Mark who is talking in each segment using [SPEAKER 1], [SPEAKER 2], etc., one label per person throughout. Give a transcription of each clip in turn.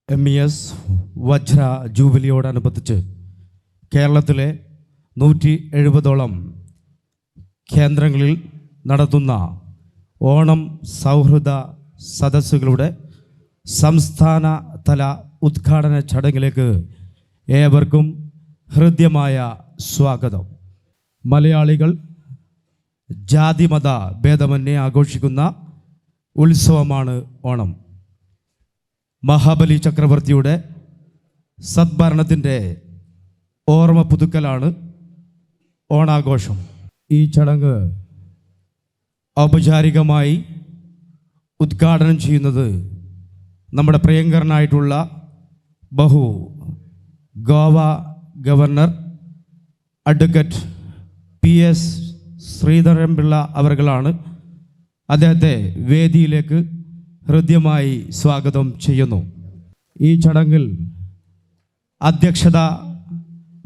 [SPEAKER 1] MES വജ്ര ജൂബിലിയോടനുബന്ധിച്ച് കേരളത്തിലെ 170ഓളം കേന്ദ്രങ്ങളിൽ നടത്തുന്ന ഓണം സൗഹൃദ സദസ്സുകളുടെ സംസ്ഥാന തല ഉദ്ഘാടന ചടങ്ങിലേക്ക് ഏവർക്കും ഹൃദ്യമായ സ്വാഗതം. മലയാളികൾ ജാതിമത ഭേദമന്യേ ആഘോഷിക്കുന്ന ഉത്സവമാണ് ഓണം. മഹാബലി ചക്രവർത്തിയുടെ സദ്ഭരണത്തിൻ്റെ ഓർമ്മ പുതുക്കലാണ് ഓണാഘോഷം. ഈ ചടങ്ങ് ഔപചാരികമായി ഉദ്ഘാടനം ചെയ്യുന്നത് നമ്മുടെ പ്രിയങ്കരനായിട്ടുള്ള Goa governor advocate PS Sreedharan Pillai അവർകളാണ്. അദ്ദേഹത്തെ വേദിയിലേക്ക് ഹൃദ്യമായി സ്വാഗതം ചെയ്യുന്നു. ഈ ചടങ്ങിൽ അധ്യക്ഷത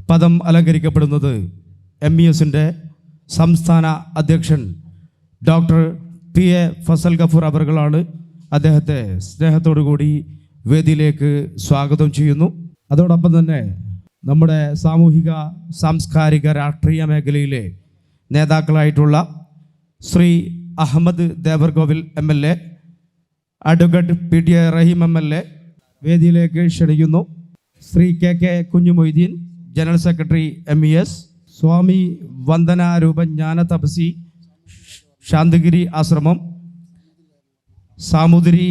[SPEAKER 1] പദം അലങ്കരിക്കപ്പെടുന്നത് MESൻ്റെ സംസ്ഥാന അധ്യക്ഷൻ ഡോക്ടർ PA ഫസൽ ഗഫൂർ അവർകളാണ്. അദ്ദേഹത്തെ സ്നേഹത്തോടു കൂടി വേദിയിലേക്ക് സ്വാഗതം ചെയ്യുന്നു. അതോടൊപ്പം തന്നെ നമ്മുടെ സാമൂഹിക സാംസ്കാരിക രാഷ്ട്രീയ മേഖലയിലെ നേതാക്കളായിട്ടുള്ള Shri Ahammed Devarkovil MLA, advocate PTA Rahim MLA വേദിയിലേക്ക് ക്ഷണിക്കുന്നു. Shri KK Kunhimoideen general secretary MES, Swami Vandanaroopa Jnana Thapasi Santhigiri Ashram Samoothiri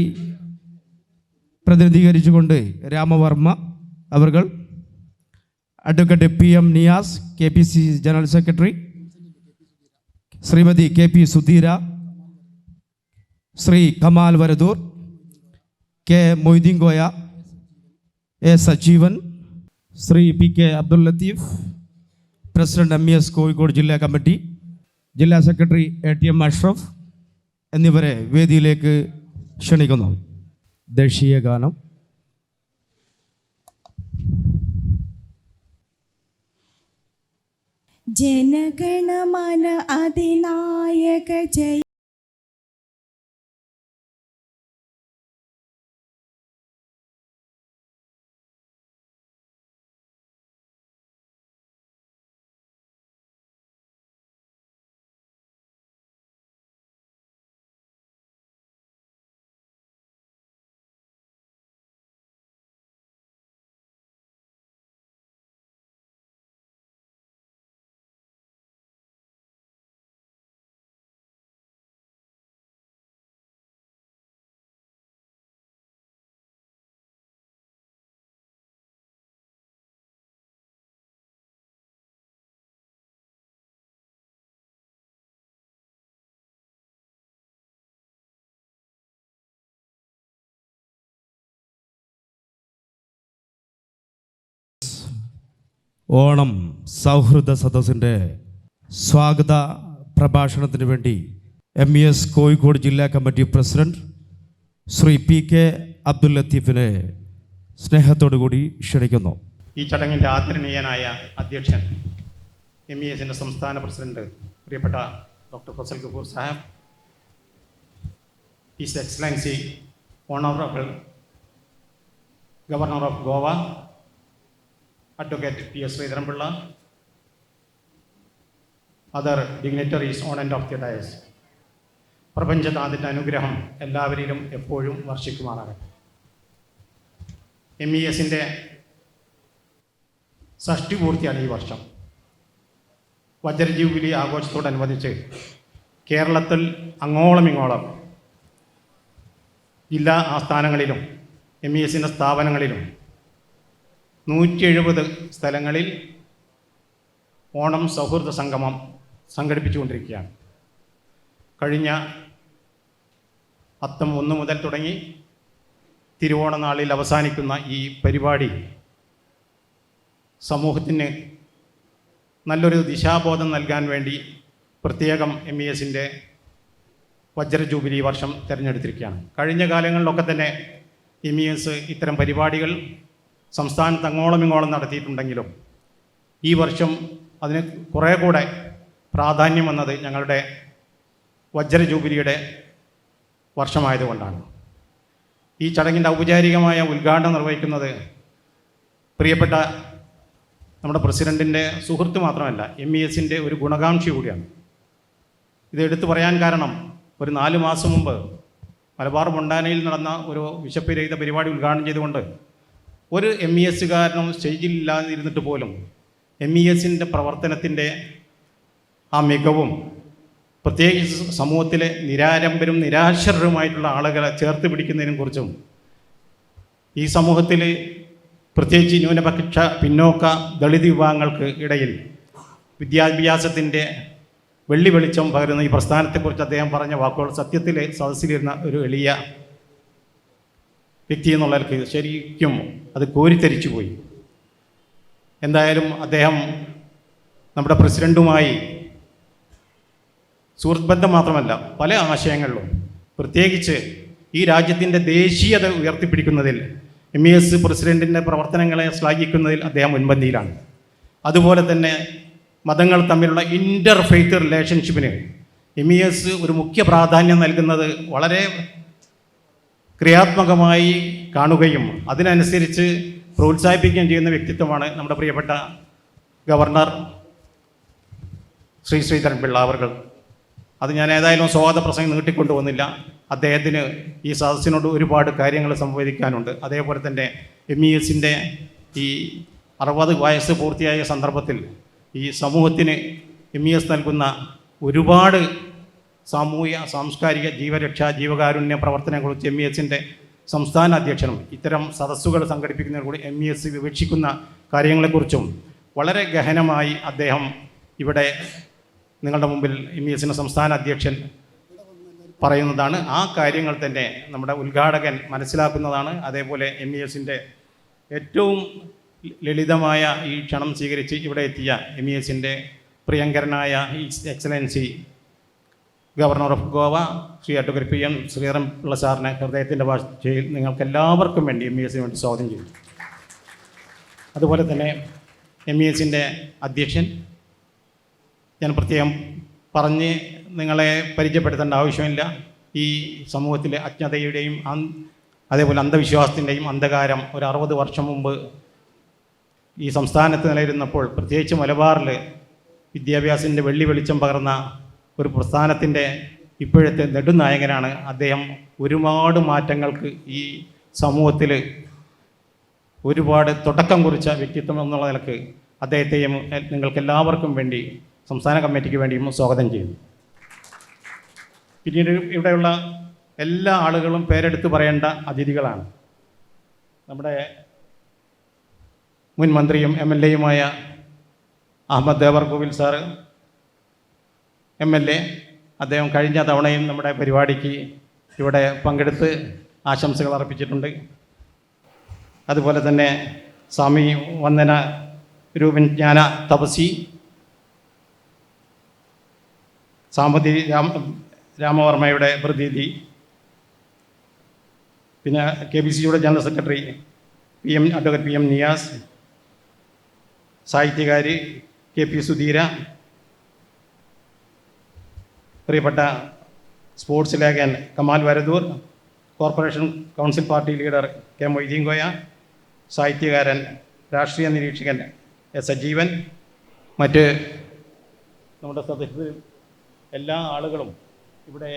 [SPEAKER 1] പ്രതിനിധീകരിച്ചുകൊണ്ട് രാമവർമ്മ അവർകൾ, advocate PM Niyas KPC general secretary, Shrimati KP Sudheera, Shri Kamal Varadoor, K Moideen Koya, A Sajeevan, Shri PK Abdul Latheef, president MES Kozhikode ജില്ലാ കമ്മിറ്റി, ജില്ലാ സെക്രട്ടറി ATM അഷ്റഫ് എന്നിവരെ വേദിയിലേക്ക് ക്ഷണിക്കുന്നു. ദേശീയ ഗാനം.
[SPEAKER 2] ജനഗണമന അതിനായക ജയ
[SPEAKER 1] ഓണം സൗഹൃദ സദസ്സിൻ്റെ സ്വാഗത പ്രഭാഷണത്തിന് വേണ്ടി MES കോഴിക്കോട് ജില്ലാ committee president Shri PK Abdul ലത്തീഫിനെ സ്നേഹത്തോടു കൂടി ക്ഷണിക്കുന്നു.
[SPEAKER 3] ഈ ചടങ്ങിൻ്റെ ആദരണീയനായ അധ്യക്ഷൻ MESൻ്റെ സംസ്ഥാന പ്രസിഡന്റ് പ്രിയപ്പെട്ട doctor Fazal Gafoor Sahib, his excellency honourable governor of Goa Advocate PS Sreedharan Pillai, other dignitaries on and of the dais, പ്രപഞ്ചനാഥൻ്റെ അനുഗ്രഹം എല്ലാവരിലും എപ്പോഴും വർഷിക്കുമാറാകട്ടെ. MESൻ്റെ ഷഷ്ടി പൂർത്തിയാണ് ഈ വർഷം. വജ്രജൂബിലി ആഘോഷത്തോടനുബന്ധിച്ച് കേരളത്തിൽ അങ്ങോളം ഇങ്ങോളം ജില്ലാ ആസ്ഥാനങ്ങളിലും MESൻ്റെ സ്ഥാപനങ്ങളിലും 170 സ്ഥലങ്ങളിൽ ഓണം സൗഹൃദ സംഗമം സംഘടിപ്പിച്ചുകൊണ്ടിരിക്കുകയാണ്. കഴിഞ്ഞ അത്തം 1 മുതൽ തുടങ്ങി തിരുവോണ നാളിൽ അവസാനിക്കുന്ന ഈ പരിപാടി സമൂഹത്തിന് നല്ലൊരു ദിശാബോധം നൽകാൻ വേണ്ടി പ്രത്യേകം MESൻ്റെ വജ്ര ജൂബിലി വർഷം തിരഞ്ഞെടുത്തിരിക്കുകയാണ്. കഴിഞ്ഞ കാലങ്ങളിലൊക്കെ തന്നെ MES ഇത്തരം പരിപാടികൾ സംസ്ഥാനത്ത് അങ്ങോളം ഇങ്ങോളം നടത്തിയിട്ടുണ്ടെങ്കിലും ഈ വർഷം അതിന് കുറേ കൂടെ പ്രാധാന്യം വന്നത് ഞങ്ങളുടെ വജ്ര ജൂബിലിയുടെ വർഷമായതുകൊണ്ടാണ്. ഈ ചടങ്ങിൻ്റെ ഔപചാരികമായ ഉദ്ഘാടനം നിർവഹിക്കുന്നത് പ്രിയപ്പെട്ട നമ്മുടെ പ്രസിഡൻറ്റിൻ്റെ സുഹൃത്ത് മാത്രമല്ല, MESൻ്റെ ഒരു ഗുണകാംക്ഷി കൂടിയാണ്. ഇത് എടുത്തു പറയാൻ കാരണം, ഒരു 4 മാസം മുമ്പ് മലബാർ മൊണ്ടാനയിൽ നടന്ന ഒരു വിശപ്പുരഹിത പരിപാടി ഉദ്ഘാടനം ചെയ്തുകൊണ്ട് ഒരു MESകാരനും സ്റ്റേജിലില്ലാതിരുന്നിട്ട് പോലും MESൻ്റെ പ്രവർത്തനത്തിൻ്റെ ആ മികവും പ്രത്യേകിച്ച് സമൂഹത്തിലെ നിരാലംബരും നിരാശരുമായിട്ടുള്ള ആളുകളെ ചേർത്ത് പിടിക്കുന്നതിനെ കുറിച്ചും ഈ സമൂഹത്തിൽ പ്രത്യേകിച്ച് ന്യൂനപക്ഷ പിന്നോക്ക ദളിത് വിഭാഗങ്ങൾക്ക് ഇടയിൽ വിദ്യാഭ്യാസത്തിൻ്റെ വെള്ളി വെളിച്ചം പകരുന്ന ഈ പ്രസ്ഥാനത്തെക്കുറിച്ച് അദ്ദേഹം പറഞ്ഞ വാക്കുകൾ സത്യത്തിൽ സദസ്സിലിരുന്ന ഒരു എളിയ വ്യക്തി എന്നുള്ളവർക്ക് ശരിക്കും അത് കോരിത്തരിച്ചു പോയി. എന്തായാലും അദ്ദേഹം നമ്മുടെ പ്രസിഡൻറ്റുമായി സുഹൃത്ത് ബന്ധം മാത്രമല്ല, പല ആശയങ്ങളിലും പ്രത്യേകിച്ച് ഈ രാജ്യത്തിൻ്റെ ദേശീയത ഉയർത്തിപ്പിടിക്കുന്നതിൽ MES പ്രസിഡൻറ്റിൻ്റെ പ്രവർത്തനങ്ങളെ ശ്ലാഘിക്കുന്നതിൽ അദ്ദേഹം മുൻപന്തിയിലാണ്. അതുപോലെ തന്നെ മതങ്ങൾ തമ്മിലുള്ള ഇൻ്റർ ഫെയ്ത്ത് റിലേഷൻഷിപ്പിന് MES ഒരു മുഖ്യ പ്രാധാന്യം നൽകുന്നത് വളരെ ക്രിയാത്മകമായി കാണുകയും അതിനനുസരിച്ച് പ്രോത്സാഹിപ്പിക്കുകയും ചെയ്യുന്ന വ്യക്തിത്വമാണ് നമ്മുടെ പ്രിയപ്പെട്ട ഗവർണർ ശ്രീ ശ്രീധരൻപിള്ള അവർ. അത് ഞാൻ ഏതായാലും സ്വാഗത പ്രസംഗം നീട്ടിക്കൊണ്ടുവന്നില്ല. അദ്ദേഹത്തിന് ഈ സദസ്സിനോട് ഒരുപാട് കാര്യങ്ങൾ സംവദിക്കാനുണ്ട്. അതേപോലെ തന്നെ MESൻ്റെ ഈ 60 വയസ്സ് പൂർത്തിയായ സന്ദർഭത്തിൽ ഈ സമൂഹത്തിന് MES നൽകുന്ന ഒരുപാട് സാമൂഹ്യ സാംസ്കാരിക ജീവരക്ഷാ ജീവകാരുണ്യ പ്രവർത്തനങ്ങളെക്കുറിച്ച് MESൻ്റെ സംസ്ഥാന അധ്യക്ഷനും ഇത്തരം സദസ്സുകൾ സംഘടിപ്പിക്കുന്നതിന് കൂടി MES വിവക്ഷിക്കുന്ന കാര്യങ്ങളെക്കുറിച്ചും വളരെ ഗഹനമായി അദ്ദേഹം ഇവിടെ നിങ്ങളുടെ മുമ്പിൽ MESൻ്റെ സംസ്ഥാന അധ്യക്ഷൻ പറയുന്നതാണ്. ആ കാര്യങ്ങൾ തന്നെ നമ്മുടെ ഉദ്ഘാടകൻ മനസ്സിലാക്കുന്നതാണ്. അതേപോലെ MESൻ്റെ ഏറ്റവും ലളിതമായ ഈ ക്ഷണം സ്വീകരിച്ച് ഇവിടെ എത്തിയ MESൻ്റെ പ്രിയങ്കരനായ excellency governor of Goa Shri advocate PM Sreedharan Pillai സാറിനെ ഹൃദയത്തിൻ്റെ ഭാഷയിൽ നിങ്ങൾക്കെല്ലാവർക്കും വേണ്ടി MESന് വേണ്ടി സ്വാഗതം ചെയ്തു. അതുപോലെ തന്നെ MESൻ്റെ അധ്യക്ഷൻ ഞാൻ പ്രത്യേകം പറഞ്ഞ് നിങ്ങളെ പരിചയപ്പെടുത്തേണ്ട ആവശ്യമില്ല. ഈ സമൂഹത്തിലെ അജ്ഞതയുടെയും അതേപോലെ അന്ധവിശ്വാസത്തിൻ്റെയും അന്ധകാരം ഒരു 60 വർഷം മുമ്പ് ഈ സംസ്ഥാനത്ത് നിലനിരുന്നപ്പോൾ പ്രത്യേകിച്ച് മലബാറിൽ വിദ്യാഭ്യാസത്തിൻ്റെ വെള്ളി വെളിച്ചം പകർന്ന ഒരു പ്രസ്ഥാനത്തിൻ്റെ ഇപ്പോഴത്തെ നെടുനായകനാണ് അദ്ദേഹം. ഒരുപാട് മാറ്റങ്ങൾക്ക് ഈ സമൂഹത്തിൽ ഒരുപാട് തുടക്കം കുറിച്ച വ്യക്തിത്വം എന്നുള്ള നിലക്ക് അദ്ദേഹത്തെയും നിങ്ങൾക്കെല്ലാവർക്കും വേണ്ടി സംസ്ഥാന കമ്മിറ്റിക്ക് വേണ്ടിയും സ്വാഗതം ചെയ്യുന്നു. പിന്നീട് ഇവിടെയുള്ള എല്ലാ ആളുകളും പേരെടുത്ത് പറയേണ്ട അതിഥികളാണ്. നമ്മുടെ മുൻ മന്ത്രിയും MLAയുമായ അഹമ്മദ് ദേവർകോവിൽ സാറ് MLA. അദ്ദേഹം കഴിഞ്ഞ തവണയും നമ്മുടെ പരിപാടിക്ക് ഇവിടെ പങ്കെടുത്ത് ആശംസകൾ അർപ്പിച്ചിട്ടുണ്ട്. അതുപോലെ തന്നെ സ്വാമി വന്ദന രൂപൻ ജ്ഞാന തപസി, സാമതി രാമവർമ്മയുടെ പ്രതിനിധി, പിന്നെ KBCയുടെ general secretary advocate PM Niyas, സാഹിത്യകാരി KP സുധീര, പ്രിയപ്പെട്ട സ്പോർട്സ് ലേഖകൻ Kamal Varadoor, corporation council party leader K Moideen Koya, സാഹിത്യകാരൻ രാഷ്ട്രീയ നിരീക്ഷകൻ S സജീവൻ, മറ്റ് നമ്മുടെ സദസ്സിൽ എല്ലാ ആളുകളും ഇവിടെ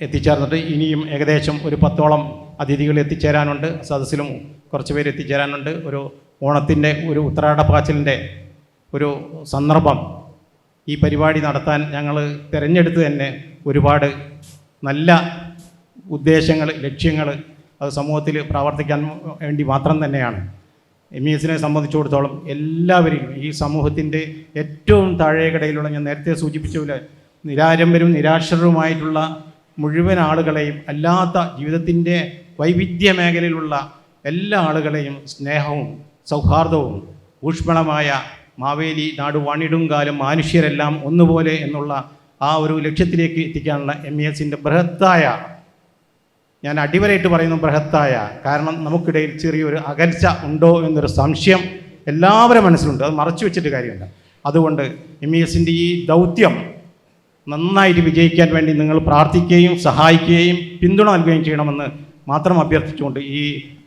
[SPEAKER 3] എത്തിച്ചേർന്നിട്ട് ഇനിയും ഏകദേശം ഒരു 10ഓളം അതിഥികൾ എത്തിച്ചേരാനുണ്ട്. സദസ്സിലും കുറച്ച് പേര് എത്തിച്ചേരാനുണ്ട്. ഒരു ഓണത്തിൻ്റെ ഒരു ഉത്രാടപ്പാച്ചിലിൻ്റെ ഒരു സന്ദർഭം ഈ പരിപാടി നടത്താൻ ഞങ്ങൾ തിരഞ്ഞെടുത്ത് തന്നെ ഒരുപാട് നല്ല ഉദ്ദേശങ്ങൾ, ലക്ഷ്യങ്ങൾ അത് സമൂഹത്തിൽ പ്രവർത്തിക്കാൻ വേണ്ടി മാത്രം തന്നെയാണ്. MESനെ സംബന്ധിച്ചിടത്തോളം എല്ലാവരെയും ഈ സമൂഹത്തിൻ്റെ ഏറ്റവും താഴേക്കടയിലുള്ള, ഞാൻ നേരത്തെ സൂചിപ്പിച്ച പോലെ നിരാലംബരും നിരാശരുമായിട്ടുള്ള മുഴുവൻ ആളുകളെയും, അല്ലാത്ത ജീവിതത്തിൻ്റെ വൈവിധ്യ മേഖലയിലുള്ള എല്ലാ ആളുകളെയും സ്നേഹവും സൗഹാർദ്ദവും ഊഷ്മളമായ മാവേലി നാട് വാണിടുങ്കാലം മനുഷ്യരെല്ലാം ഒന്നുപോലെ എന്നുള്ള ആ ഒരു ലക്ഷ്യത്തിലേക്ക് എത്തിക്കാനുള്ള MESൻ്റെ ബൃഹത്തായ, ഞാൻ അടിവരയിട്ട് പറയുന്നു ബൃഹത്തായ, കാരണം നമുക്കിടയിൽ ചെറിയൊരു അകൽച്ച ഉണ്ടോ എന്നൊരു സംശയം എല്ലാവരുടെ മനസ്സിലുണ്ട്. അത് മറച്ചു വെച്ചിട്ട് കാര്യമില്ല. അതുകൊണ്ട് MESൻ്റെ ഈ ദൗത്യം നന്നായിട്ട് വിജയിക്കാൻ വേണ്ടി നിങ്ങൾ പ്രാർത്ഥിക്കുകയും സഹായിക്കുകയും പിന്തുണ നൽകുകയും ചെയ്യണമെന്ന് മാത്രം അഭ്യർത്ഥിച്ചുകൊണ്ട് ഈ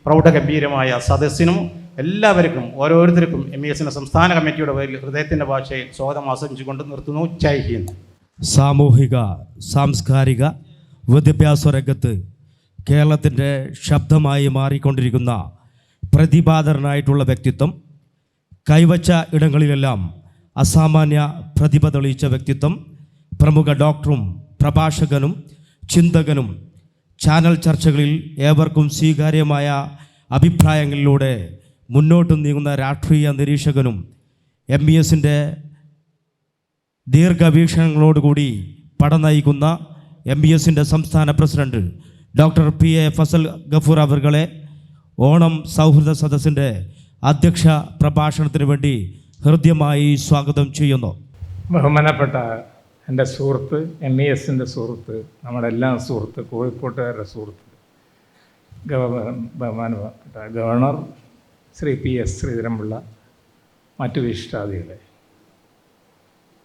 [SPEAKER 3] പ്രൗഢഗംഭീരമായ സദസ്സിനും എല്ലാവർക്കും ഓരോരുത്തർക്കും MES സംസ്ഥാന കമ്മിറ്റിയുടെ പേരിൽ ഹൃദയത്തിൻ്റെ ഭാഷയിൽ സ്വാഗതം ആശംസിച്ചുകൊണ്ട് നിർത്തുന്നു. ജയ് ഹിന്ദ്.
[SPEAKER 1] സാമൂഹിക സാംസ്കാരിക വിദ്യാഭ്യാസ രംഗത്ത് കേരളത്തിൻ്റെ ശബ്ദമായി മാറിക്കൊണ്ടിരിക്കുന്ന പ്രതിഭാധരനായിട്ടുള്ള വ്യക്തിത്വം, കൈവച്ച ഇടങ്ങളിലെല്ലാം അസാമാന്യ പ്രതിഭ തെളിയിച്ച വ്യക്തിത്വം, പ്രമുഖ ഡോക്ടറും പ്രഭാഷകനും ചിന്തകനും, ചാനൽ ചർച്ചകളിൽ ഏവർക്കും സ്വീകാര്യമായ അഭിപ്രായങ്ങളിലൂടെ മുന്നോട്ട് നീങ്ങുന്ന രാഷ്ട്രീയ നിരീക്ഷകനും, MES ദീർഘവീക്ഷണങ്ങളോടുകൂടി പടം നയിക്കുന്ന MES സംസ്ഥാന president doctor PA Fazal Gafoor അവർകളെ ഓണം സൗഹൃദ സദസ്സിൻ്റെ അധ്യക്ഷ പ്രഭാഷണത്തിന് വേണ്ടി ഹൃദ്യമായി സ്വാഗതം ചെയ്യുന്നു.
[SPEAKER 4] ബഹുമാനപ്പെട്ട എൻ്റെ സുഹൃത്ത്, MES സുഹൃത്ത്, നമ്മുടെ എല്ലാ സുഹൃത്ത്, കോഴിക്കോട്ടുകാരുടെ സുഹൃത്ത്, ബഹുമാനപ്പെട്ട ഗവർണർ ശ്രീ PS ശ്രീധരൻപിള്ള, മറ്റു വിശിഷ്ടാതികളെ,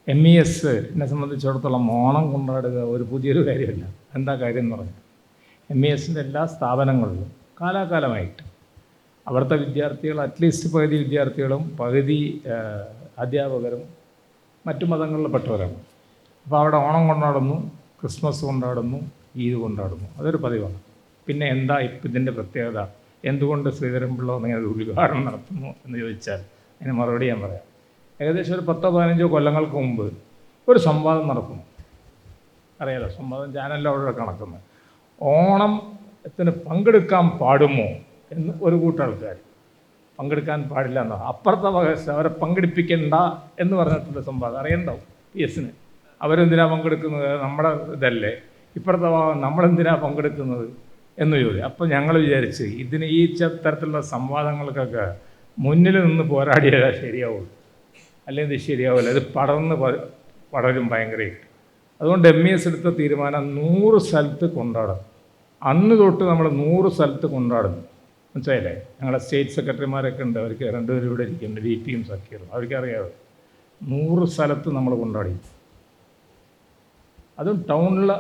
[SPEAKER 4] MESനെ സംബന്ധിച്ചിടത്തോളം ഓണം കൊണ്ടാടുക ഒരു പുതിയൊരു കാര്യമല്ല. എന്താ കാര്യം എന്ന് പറഞ്ഞാൽ MES എല്ലാ സ്ഥാപനങ്ങളിലും കാലാകാലമായിട്ട് അവിടുത്തെ വിദ്യാർത്ഥികൾ, അറ്റ്ലീസ്റ്റ് പകുതി വിദ്യാർത്ഥികളും പകുതി അധ്യാപകരും മറ്റു മതങ്ങളിൽപ്പെട്ടവരാണ്. അപ്പോൾ അവിടെ ഓണം കൊണ്ടാടുന്നു, ക്രിസ്മസ് കൊണ്ടാടുന്നു, ഈദ് കൊണ്ടാടുന്നു. അതൊരു പതിവാണ്. പിന്നെ എന്താ ഇപ്പം ഇതിൻ്റെ പ്രത്യേകത, എന്തുകൊണ്ട് ശ്രീധരൻപിള്ള ഇങ്ങനെ ഉദ്ഘാടനം നടത്തുന്നു എന്ന് ചോദിച്ചാൽ അതിന് മറുപടി ഞാൻ പറയാം. ഏകദേശം ഒരു 10-15 കൊല്ലങ്ങൾക്ക് മുമ്പ് ഒരു സംവാദം നടക്കുന്നു. അറിയാലോ, സംവാദം ചാനലിലവിടെ നടക്കുന്നത്. ഓണത്തിന് പങ്കെടുക്കാൻ പാടുമോ എന്ന് ഒരു കൂട്ടം ആൾക്കാർ, പങ്കെടുക്കാൻ പാടില്ല എന്നോ, അപ്പുറത്തെ അവരെ പങ്കെടുപ്പിക്കണ്ട എന്ന് പറഞ്ഞിട്ടുള്ള സംവാദം അറിയണ്ടാവും PSന്. അവരെന്തിനാ പങ്കെടുക്കുന്നത്, നമ്മുടെ ഇതല്ലേ, ഇപ്പുറത്തെ നമ്മളെന്തിനാ പങ്കെടുക്കുന്നത് എന്ന് ചോദിച്ചു. അപ്പോൾ ഞങ്ങൾ വിചാരിച്ച് ഇതിന് ഈ തരത്തിലുള്ള സംവാദങ്ങൾക്കൊക്കെ മുന്നിൽ നിന്ന് പോരാടിയാൽ ശരിയാവുള്ളൂ, അല്ലെങ്കിൽ ഇത് ശരിയാവില്ല. ഇത് പടരും ഭയങ്കരമായിട്ട്. അതുകൊണ്ട് MES എടുത്ത തീരുമാനം 100 സ്ഥലത്ത് കൊണ്ടാടും. അന്ന് തൊട്ട് നമ്മൾ 100 സ്ഥലത്ത് കൊണ്ടാടുന്നു. മനസ്സിലായില്ലേ? ഞങ്ങളുടെ സ്റ്റേറ്റ് സെക്രട്ടറിമാരൊക്കെ ഉണ്ട്, അവർക്ക് 2 പേരും ഇവിടെ ഇരിക്കുന്നുണ്ട്, VPയും സക്കീറും, അവർക്കറിയാതെ 100 സ്ഥലത്ത് നമ്മൾ കൊണ്ടാടി. അതും ടൗണിൽ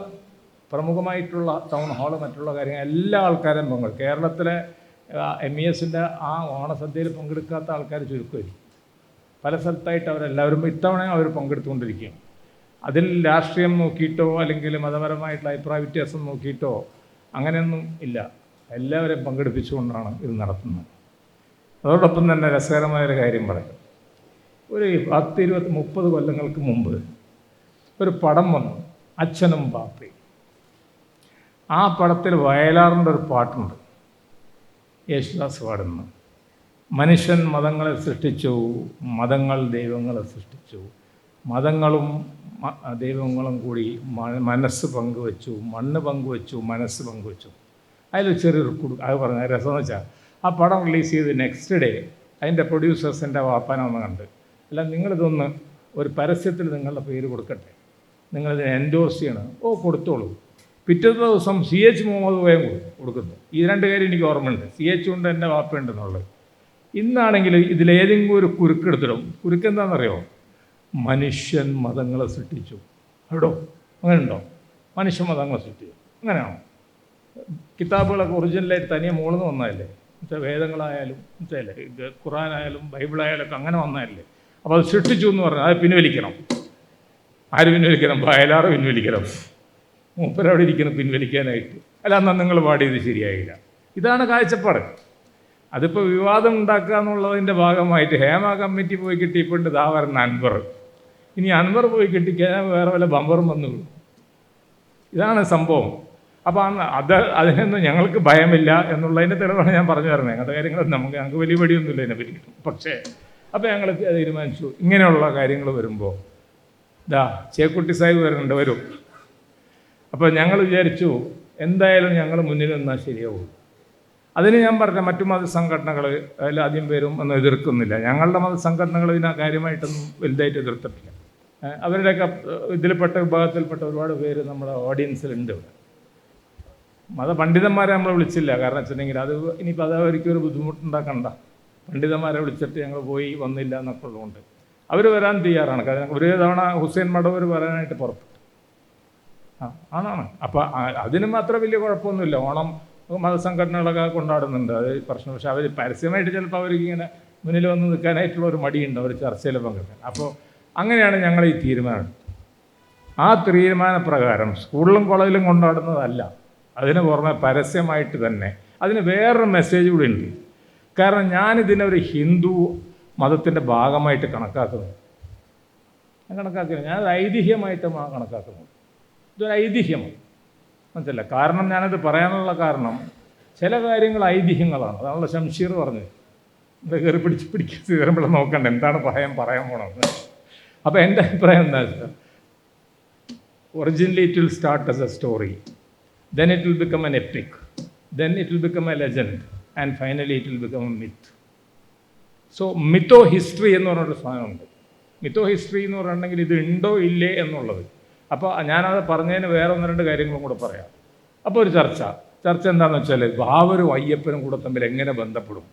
[SPEAKER 4] പ്രമുഖമായിട്ടുള്ള ടൗൺ ഹാള്, മറ്റുള്ള കാര്യങ്ങൾ എല്ലാ ആൾക്കാരും പങ്കെടുക്കും. കേരളത്തിലെ MESൻ്റെ ആ ഓണസദ്യയിൽ പങ്കെടുക്കാത്ത ആൾക്കാർ ചുരുക്കമായിരിക്കും. പല സ്ഥലത്തായിട്ട് അവരെല്ലാവരും ഇത്തവണ അവർ പങ്കെടുത്തുകൊണ്ടിരിക്കുകയാണ്. അതിൽ രാഷ്ട്രീയം നോക്കിയിട്ടോ അല്ലെങ്കിൽ മതപരമായിട്ടുള്ള അഭിപ്രായ വ്യത്യാസം നോക്കിയിട്ടോ അങ്ങനെയൊന്നും ഇല്ല. എല്ലാവരെയും പങ്കെടുപ്പിച്ചുകൊണ്ടാണ് ഇത് നടത്തുന്നത്. അതോടൊപ്പം തന്നെ രസകരമായൊരു കാര്യം പറയാം. ഒരു 10, 20, 30 കൊല്ലങ്ങൾക്ക് മുമ്പ് ഒരു പടം വന്നു, അച്ഛനും പാപ്പയും. ആ പടത്തിൽ വയലാറിൻ്റെ ഒരു പാട്ടുണ്ട്, യേശുദാസ് പാടുന്നു. മനുഷ്യൻ മതങ്ങളെ സൃഷ്ടിച്ചു, മതങ്ങൾ ദൈവങ്ങളെ സൃഷ്ടിച്ചു, മതങ്ങളും ദൈവങ്ങളും കൂടി മനസ്സ് പങ്കുവച്ചു, മണ്ണ് പങ്കുവച്ചു, മനസ്സ് പങ്കുവച്ചു. അതിൽ ചെറിയൊരു അത് പറഞ്ഞ രസമെന്ന് വെച്ചാൽ ആ പടം റിലീസ് ചെയ്ത് നെക്സ്റ്റ് ഡേ അതിൻ്റെ പ്രൊഡ്യൂസേഴ്സിൻ്റെ വാപ്പാനൊന്ന് കണ്ട്, അല്ല നിങ്ങളിതൊന്ന് ഒരു പരസ്യത്തിൽ നിങ്ങളുടെ പേര് കൊടുക്കട്ടെ, നിങ്ങളിതിനെ എൻഡോഴ്സ് ചെയ്യണം. ഓ കൊടുത്തോളൂ. പിറ്റത്തെ ദിവസം CH മുഹമ്മദ് കോയം കൊടുക്കുന്നു. ഈ 2 കാര്യം എനിക്ക് ഓർമ്മയുണ്ട്. CH ഉണ്ട്, എൻ്റെ വാപ്പയുണ്ടെന്നുള്ളത്. ഇന്നാണെങ്കിൽ ഇതിലേതെങ്കിലും ഒരു കുരുക്കെടുത്തിടും. കുരുക്കെന്താണെന്നറിയോ? മനുഷ്യൻ മതങ്ങളെ സൃഷ്ടിച്ചു. എവിടോ അങ്ങനെ ഉണ്ടോ? മനുഷ്യ മതങ്ങളെ സൃഷ്ടിച്ചു. അങ്ങനെയാണോ? കിതാബുകളൊക്കെ ഒറിജിനലായിട്ട് തനിയെ മുകളിൽ വന്നതല്ലേ? എന്നുവെച്ചാൽ വേദങ്ങളായാലും മനസ്സിലല്ലേ, ഖുറാനായാലും ബൈബിളായാലും ഒക്കെ അങ്ങനെ വന്നതല്ലേ? അപ്പോൾ അത് സൃഷ്ടിച്ചു എന്ന് പറഞ്ഞാൽ അത് പിൻവലിക്കണം. ആര് പിൻവലിക്കണം? വയലാറ് പിൻവലിക്കണം. മൂപ്പരവിടെ ഇരിക്കണം പിൻവലിക്കാനായിട്ട്. അല്ല, എന്നാൽ നിങ്ങൾ പാടിയത് ശരിയായില്ല. ഇതാണ് കാഴ്ചപ്പാട്. അതിപ്പോൾ വിവാദം ഉണ്ടാക്കുക എന്നുള്ളതിൻ്റെ ഭാഗമായിട്ട് ഹേമ കമ്മിറ്റി പോയി കിട്ടിയപ്പോണ്ട് ഇതാ വരുന്ന അൻവർ. ഇനി അൻവർ പോയി കിട്ടിക്കാൻ വേറെ വല്ല ബമ്പറും വന്നു. ഇതാണ് സംഭവം. അപ്പോൾ അതിനൊന്നും ഞങ്ങൾക്ക് ഭയമില്ല എന്നുള്ളതിൻ്റെ തെളിവാണ് ഞാൻ പറഞ്ഞു തരുന്നത്. അങ്ങനത്തെ കാര്യങ്ങൾ ഞങ്ങൾക്ക് വലിയ പടിയൊന്നുമില്ല ഇതിനെപ്പറ്റി. പക്ഷേ അപ്പോൾ ഞങ്ങൾ തീരുമാനിച്ചു, ഇങ്ങനെയുള്ള കാര്യങ്ങൾ വരുമ്പോൾ ചേക്കുട്ടി സാഹിബ് വരും. അപ്പോൾ ഞങ്ങൾ വിചാരിച്ചു എന്തായാലും ഞങ്ങൾ മുന്നിൽ നിന്നാൽ ശരിയാവുള്ളൂ. അതിന് ഞാൻ പറഞ്ഞ മറ്റു മതസംഘടനകൾ അതിലാദ്യം പേരും ഒന്നും എതിർക്കുന്നില്ല. ഞങ്ങളുടെ മതസംഘടനകൾ ഇതിനെ കാര്യമായിട്ടൊന്നും വലുതായിട്ട് എതിർത്തിട്ടില്ല. അവരുടെയൊക്കെ ഇതിൽപ്പെട്ട വിഭാഗത്തിൽപ്പെട്ട ഒരുപാട് പേര് നമ്മുടെ ഓഡിയൻസിലുണ്ട്. ഇവിടെ മതപണ്ഡിതന്മാരെ നമ്മൾ വിളിച്ചില്ല. കാരണം വെച്ചിട്ടുണ്ടെങ്കിൽ അത് ഇനിയിപ്പോൾ അത് അവർക്കൊരു ബുദ്ധിമുട്ടുണ്ടാക്കണ്ട. പണ്ഡിതന്മാരെ വിളിച്ചിട്ട് ഞങ്ങൾ പോയി വന്നില്ല എന്നൊക്കെ ഉള്ളതുകൊണ്ട് അവർ വരാൻ തയ്യാറാണ്. കാരണം ഒരു തവണ ഹുസൈൻ മടവൂർ വരാനായിട്ട് പുറപ്പെട്ടു. ആണാണ്. അപ്പോൾ അതിന് മാത്രം വലിയ കുഴപ്പമൊന്നുമില്ല. ഓണം മതസംഘടനകളൊക്കെ കൊണ്ടാടുന്നുണ്ട്, അത് പ്രശ്നം. പക്ഷെ അവർ പരസ്യമായിട്ട് ചിലപ്പോൾ അവർക്ക് ഇങ്ങനെ മുന്നിൽ വന്ന് നിൽക്കാനായിട്ടുള്ള ഒരു മടിയുണ്ട് അവർ ചർച്ചയിൽ പങ്കെടുക്കാൻ. അപ്പോൾ അങ്ങനെയാണ് ഞങ്ങൾ ഈ തീരുമാനം. ആ തീരുമാനപ്രകാരം സ്കൂളിലും കോളേജിലും കൊണ്ടാടുന്നതല്ല, അതിന് പുറമെ പരസ്യമായിട്ട് തന്നെ അതിന് വേറൊരു മെസ്സേജ് കൂടി ഉണ്ട്. കാരണം ഞാനിതിനെ ഒരു ഹിന്ദു മതത്തിൻ്റെ ഭാഗമായിട്ട് കണക്കാക്കുന്നത്, ഞാനത് ഐതിഹ്യമായിട്ടാണ് കണക്കാക്കുന്നത്. ഇതൊരു ഐതിഹ്യമാണ്, മനസ്സില്ല. കാരണം ഞാനത് പറയാനുള്ള കാരണം ചില കാര്യങ്ങൾ ഐതിഹ്യങ്ങളാണ്. അതാണല്ലോ ശംഷീർ പറഞ്ഞത്, ഇത് കയറി പിടിച്ച് കയറുമ്പോൾ നോക്കണ്ട എന്താണ് പറയാൻ പോകണമെന്ന്. അപ്പോൾ എൻ്റെ അഭിപ്രായം എന്താ വെച്ചാൽ, originally it will start as A story, then it will become an epic, then it will become a legend, and finally it will become a myth. So മിത്തോ ഹിസ്റ്ററി എന്ന് പറഞ്ഞൊരു സാധനമുണ്ട്. മിത്തോ ഹിസ്റ്ററി എന്ന് പറഞ്ഞിട്ടുണ്ടെങ്കിൽ ഇത് ഉണ്ടോ ഇല്ലേ എന്നുള്ളത്. അപ്പോൾ ഞാനത് പറഞ്ഞതിന് വേറെ ഒന്ന് രണ്ട് കാര്യങ്ങളും കൂടെ പറയാം. അപ്പോൾ ഒരു ചർച്ച എന്താണെന്ന് വെച്ചാൽ, ബാബരും അയ്യപ്പനും കൂടെ തമ്മിൽ എങ്ങനെ ബന്ധപ്പെടും?